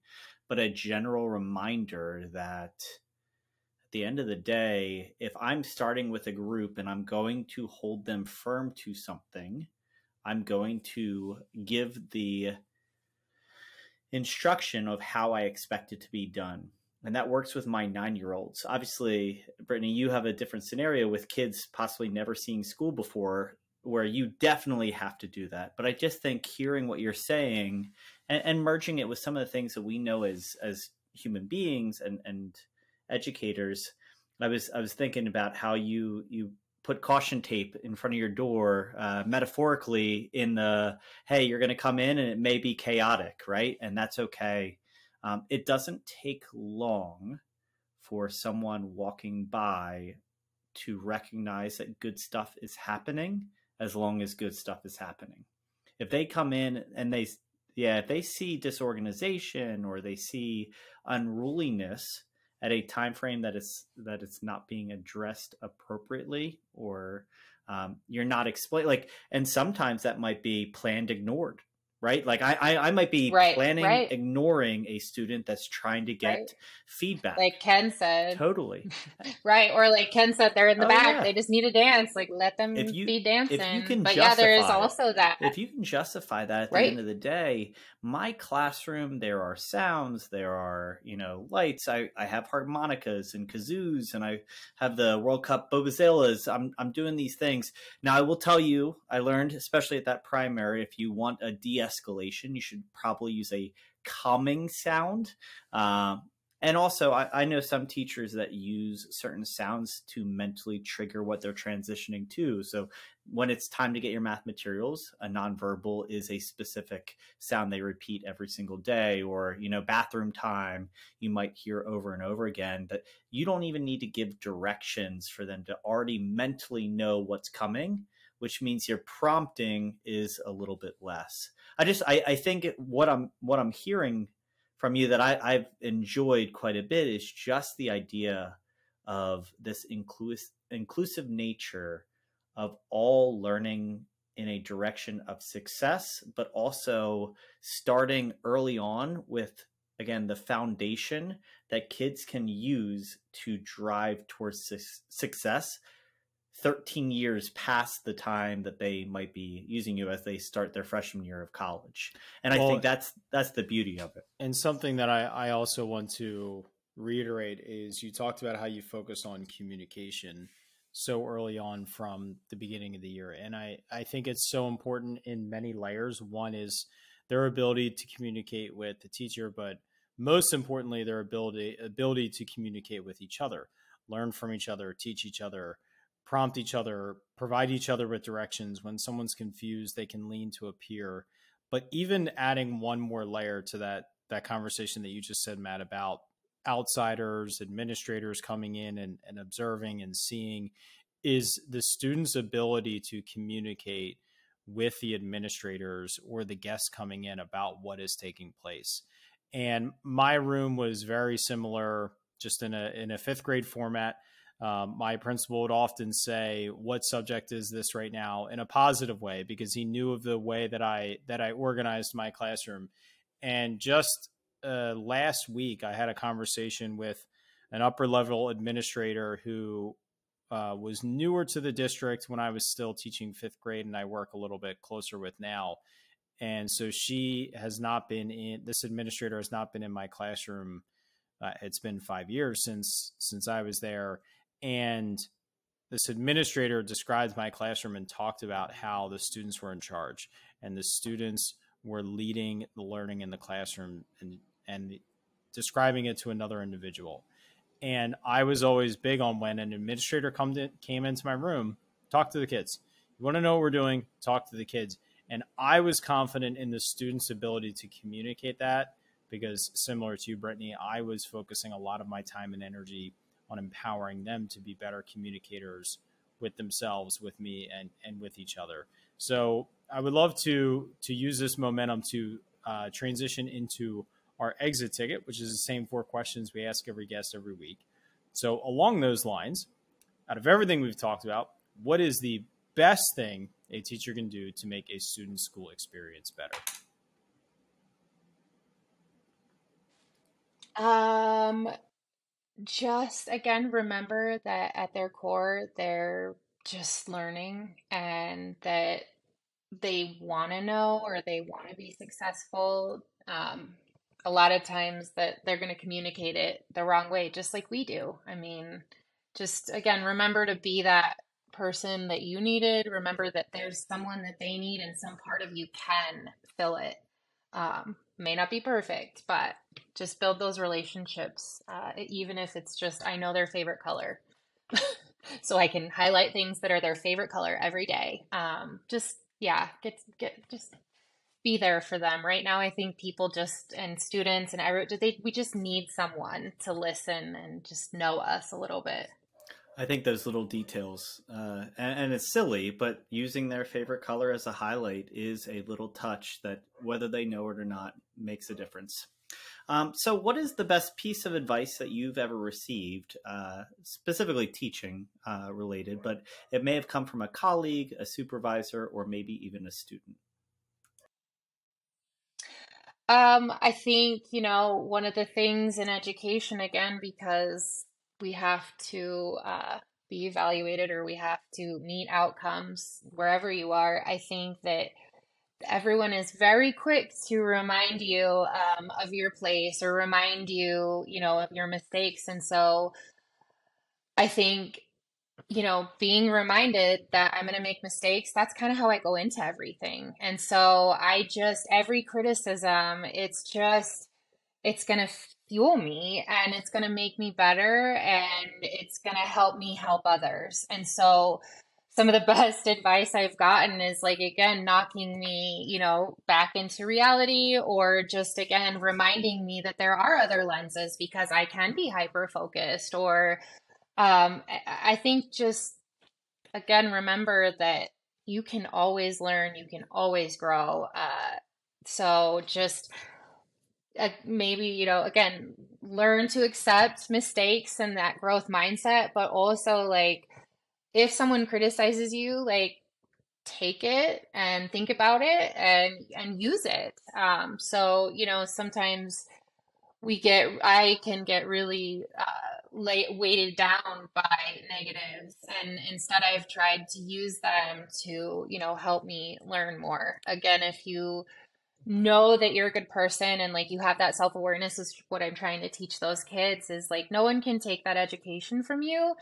but a general reminder that at the end of the day, if I'm starting with a group and I'm going to hold them firm to something, I'm going to give the instruction of how I expect it to be done. And that works with my 9-year-olds. Obviously, Brittany, you have a different scenario with kids possibly never seeing school before, where you definitely have to do that. But I just think hearing what you're saying and merging it with some of the things that we know as human beings and educators, I was thinking about how you put caution tape in front of your door, metaphorically, in the, hey, you're going to come in and it may be chaotic, right? And that's okay. It doesn't take long for someone walking by to recognize that good stuff is happening, as long as good stuff is happening. If they come in and if they see disorganization or they see unruliness at a time frame that it's not being addressed appropriately, or You're not and sometimes that might be planned ignored, right? Like I might be planning ignoring a student that's trying to get feedback. Like Ken said. Totally. Right. Or like Ken said, they're in the back. Yeah. They just need to dance. Like, let them be dancing. If you can there is also that. If you can justify that at the end of the day, my classroom, there are sounds, there are, lights. I have harmonicas and kazoos, and I have the World Cup vuvuzelas. I'm doing these things. Now, I will tell you, I learned, especially at that primary, if you want a de-escalation, you should probably use a calming sound. And also, I know some teachers that use certain sounds to mentally trigger what they're transitioning to. So when it's time to get your math materials, a nonverbal is a specific sound they repeat every single day, or, bathroom time, you might hear over and over again, that you don't even need to give directions for them to already mentally know what's coming, which means your prompting is a little bit less. I think what I'm hearing from you that I've enjoyed quite a bit is just the idea of this inclusive nature of all learning in a direction of success, but also starting early on with, again, the foundation that kids can use to drive towards success 13 years past the time that they might be using you as they start their freshman year of college. And I think that's the beauty of it. And something that I also want to reiterate is you talked about how you focus on communication so early on from the beginning of the year. And I think it's so important in many layers. One is their ability to communicate with the teacher, but most importantly, their ability to communicate with each other, learn from each other, teach each other, prompt each other, provide each other with directions. When someone's confused, they can lean to a peer. But even adding one more layer to that conversation that you just said, Matt, about outsiders, administrators coming in and observing and seeing, is the student's ability to communicate with the administrators or the guests coming in about what is taking place. And my room was very similar, just in a fifth grade format. My principal would often say, "What subject is this right now?" in a positive way, because he knew of the way that I organized my classroom. And just last week, I had a conversation with an upper level administrator who was newer to the district when I was still teaching fifth grade, and I work a little bit closer with now. And so this administrator has not been in my classroom. It's been 5 years since I was there. And this administrator described my classroom and talked about how the students were in charge and the students were leading the learning in the classroom and describing it to another individual. And I was always big on, when an administrator came into my room, talk to the kids. You want to know what we're doing? Talk to the kids. And I was confident in the students' ability to communicate that, because similar to you, Brittany, I was focusing a lot of my time and energy on empowering them to be better communicators with themselves, with me, and with each other. So I would love to use this momentum to transition into our exit ticket, which is the same 4 questions we ask every guest every week. So along those lines, out of everything we've talked about, what is the best thing a teacher can do to make a student's school experience better? Just again, remember that at their core, they're just learning, and that they want to know, or they want to be successful. A lot of times that they're going to communicate it the wrong way, just like we do. I mean, just again, remember to be that person that you needed. Remember that there's someone that they need, and some part of you can fill it. May not be perfect, but just build those relationships, even if it's just, I know their favorite color. So I can highlight things that are their favorite color every day. Just be there for them. Right now, I think people and students and we just need someone to listen and just know us a little bit. I think those little details, and it's silly, but using their favorite color as a highlight is a little touch that, whether they know it or not, makes a difference. So, what is the best piece of advice that you've ever received, specifically teaching related, but it may have come from a colleague, a supervisor, or maybe even a student? I think, one of the things in education, again, because we have to be evaluated or we have to meet outcomes wherever you are, I think that everyone is very quick to remind you of your place or remind you, of your mistakes. And so I think, being reminded that I'm going to make mistakes, that's kind of how I go into everything. And so every criticism, it's going to fuel me and it's going to make me better and it's going to help me help others. And so some of the best advice I've gotten is like, again, knocking me, back into reality or just, again, reminding me that there are other lenses because I can be hyper focused or I think just, again, remember that you can always learn, you can always grow. So just maybe, again, learn to accept mistakes and that growth mindset, but also like if someone criticizes you, like take it and think about it and use it. So, sometimes I can get really weighted down by negatives, and instead I've tried to use them to, help me learn more. Again, if you know that you're a good person and like you have that self-awareness is what I'm trying to teach those kids is like no one can take that education from you,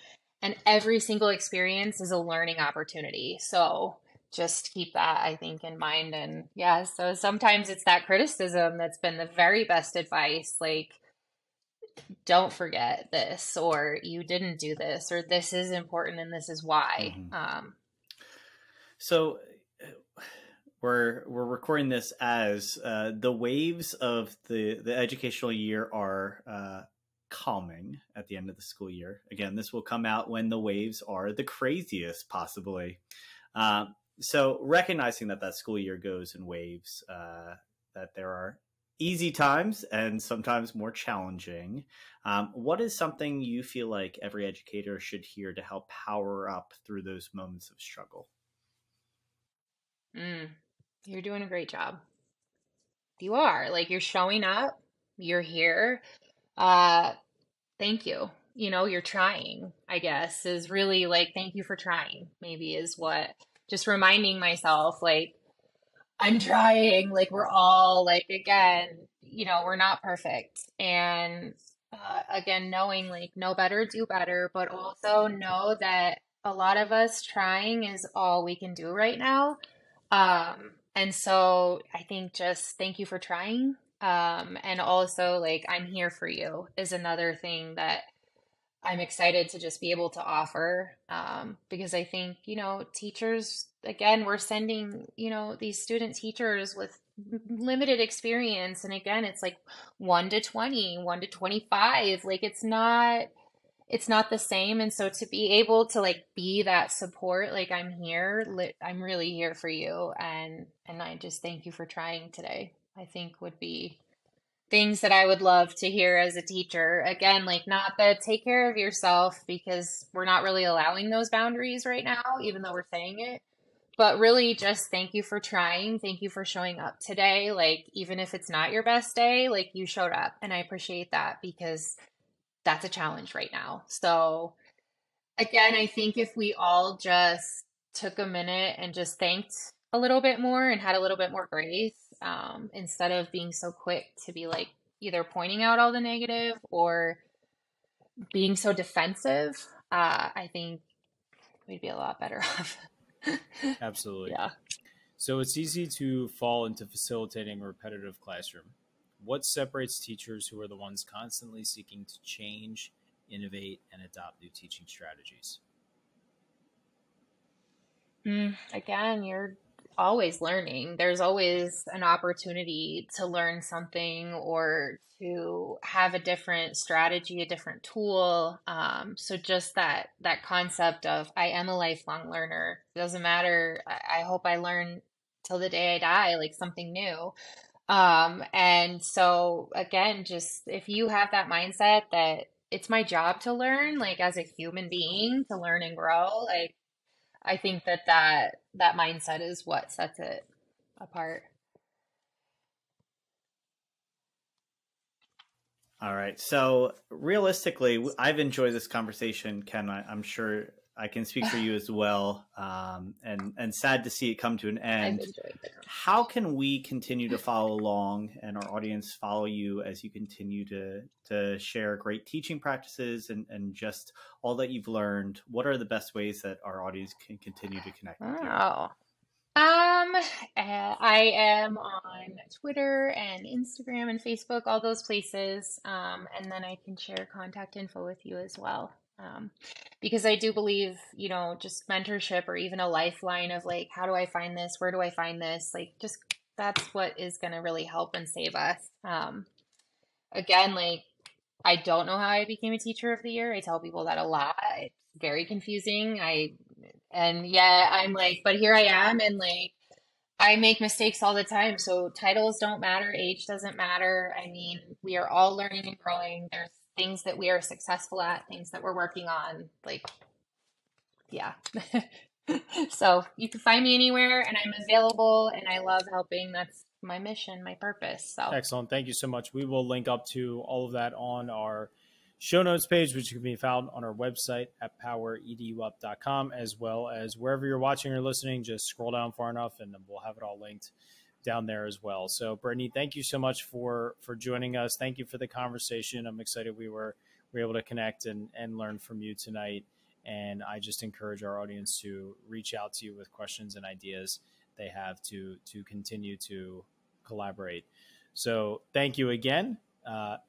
and every single experience is a learning opportunity. So just keep that, I think, in mind. And yeah, so sometimes it's that criticism that's been the very best advice, like don't forget this, or you didn't do this, or this is important and this is why. So we're recording this as the waves of the educational year are calming at the end of the school year. Again, this will come out when the waves are the craziest, possibly. So recognizing that school year goes in waves, that there are easy times and sometimes more challenging. What is something you feel like every educator should hear to help power up through those moments of struggle? You're doing a great job. You are. Like you're showing up, you're here. Thank you. You're trying, I guess, is really like, thank you for trying, maybe is what just reminding myself, like, I'm trying, like, we're all like, again, we're not perfect. And again, knowing like, know better, do better, but also know that a lot of us trying is all we can do right now. And so I think just thank you for trying. And also like, I'm here for you is another thing that I'm excited to just be able to offer, because I think, teachers, again, we're sending, these student teachers with limited experience. And again, it's like 1 to 20, 1 to 25, like it's not the same. And so to be able to like be that support, like I'm here, I'm really here for you. And I just thank you for trying today, I think would be things that I would love to hear as a teacher. Again, like not the take care of yourself, because we're not really allowing those boundaries right now, even though we're saying it, but really just thank you for trying. Thank you for showing up today. Like, even if it's not your best day, like you showed up, and I appreciate that because that's a challenge right now. So again, I think if we all just took a minute and just thanked a little bit more and had a little bit more grace, instead of being so quick to be like either pointing out all the negative or being so defensive, I think we'd be a lot better off. Absolutely. Yeah. So it's easy to fall into facilitating a repetitive classroom. What separates teachers who are the ones constantly seeking to change, innovate, and adopt new teaching strategies? Again, you're always learning. There's always an opportunity to learn something or to have a different strategy, a different tool. So just that concept of I am a lifelong learner. It doesn't matter. I hope I learn till the day I die, like something new. And so again, just if you have that mindset that it's my job to learn, like as a human being, to learn and grow, like I think that mindset is what sets it apart. All right. So realistically, I've enjoyed this conversation, Ken. I'm sure I can speak for you as well. And sad to see it come to an I've end. enjoyed it. How can we continue to follow along and our audience follow you as you continue to share great teaching practices and just all that you've learned? What are the best ways that our audience can continue to connect with you? Oh. I am on Twitter and Instagram and Facebook, all those places. And then I can share contact info with you as well. Because I do believe, just mentorship or even a lifeline of like, how do I find this? Where do I find this? Like, just that's what is going to really help and save us. Again, like, I don't know how I became a teacher of the year. I tell people that a lot. It's very confusing. And yeah, I'm like, but here I am. And like, I make mistakes all the time. So titles don't matter. Age doesn't matter. I mean, we are all learning and growing. There's things that we are successful at, things that we're working on. Like, yeah. So you can find me anywhere and I'm available and I love helping. That's my mission, my purpose. So Excellent. Thank you so much. We will link up to all of that on our show notes page, which can be found on our website at powereduup.com, as well as wherever you're watching or listening. Just scroll down far enough and we'll have it all linked down there as well. So Brittany, thank you so much for joining us. Thank you for the conversation. I'm excited we were able to connect and learn from you tonight. And I just encourage our audience to reach out to you with questions and ideas they have to continue to collaborate. So thank you again.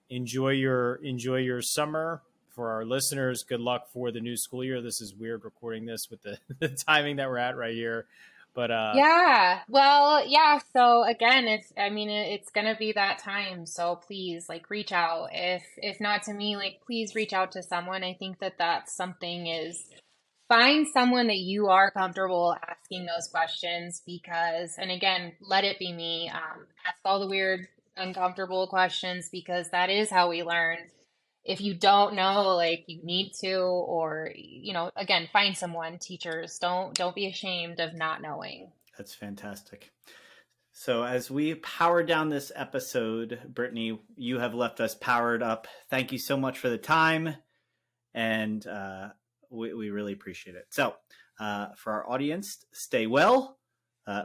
Enjoy your summer. For our listeners, good luck for the new school year. This is weird recording this with the timing that we're at right here. But yeah, well, yeah. So again, it's gonna be that time. So please, like, reach out. If not to me, like, please reach out to someone. I think that's something is find someone that you are comfortable asking those questions because, and again, let it be me. Ask all the weird, uncomfortable questions because that is how we learn. If you don't know, like, you need to, or, again, find someone. Teachers, don't be ashamed of not knowing. That's fantastic. So as we power down this episode, Brittany, you have left us powered up. Thank you so much for the time. And we really appreciate it. So for our audience, stay well.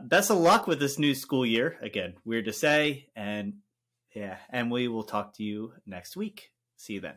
Best of luck with this new school year. Again, weird to say. And we will talk to you next week. See you then.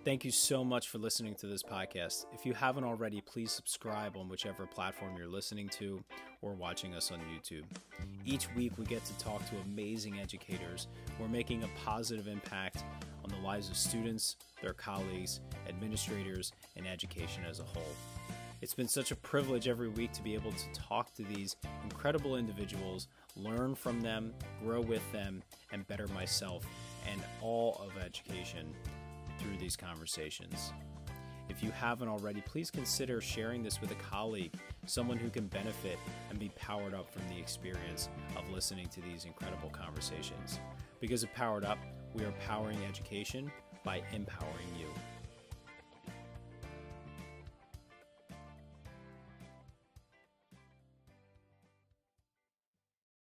Thank you so much for listening to this podcast. If you haven't already, please subscribe on whichever platform you're listening to or watching us on YouTube. Each week, we get to talk to amazing educators who are making a positive impact on the lives of students, their colleagues, administrators, and education as a whole. It's been such a privilege every week to be able to talk to these incredible individuals, learn from them, grow with them, and better myself and all of education through these conversations. If you haven't already, please consider sharing this with a colleague, someone who can benefit and be powered up from the experience of listening to these incredible conversations. Because of Powered Up, we are powering education by empowering you.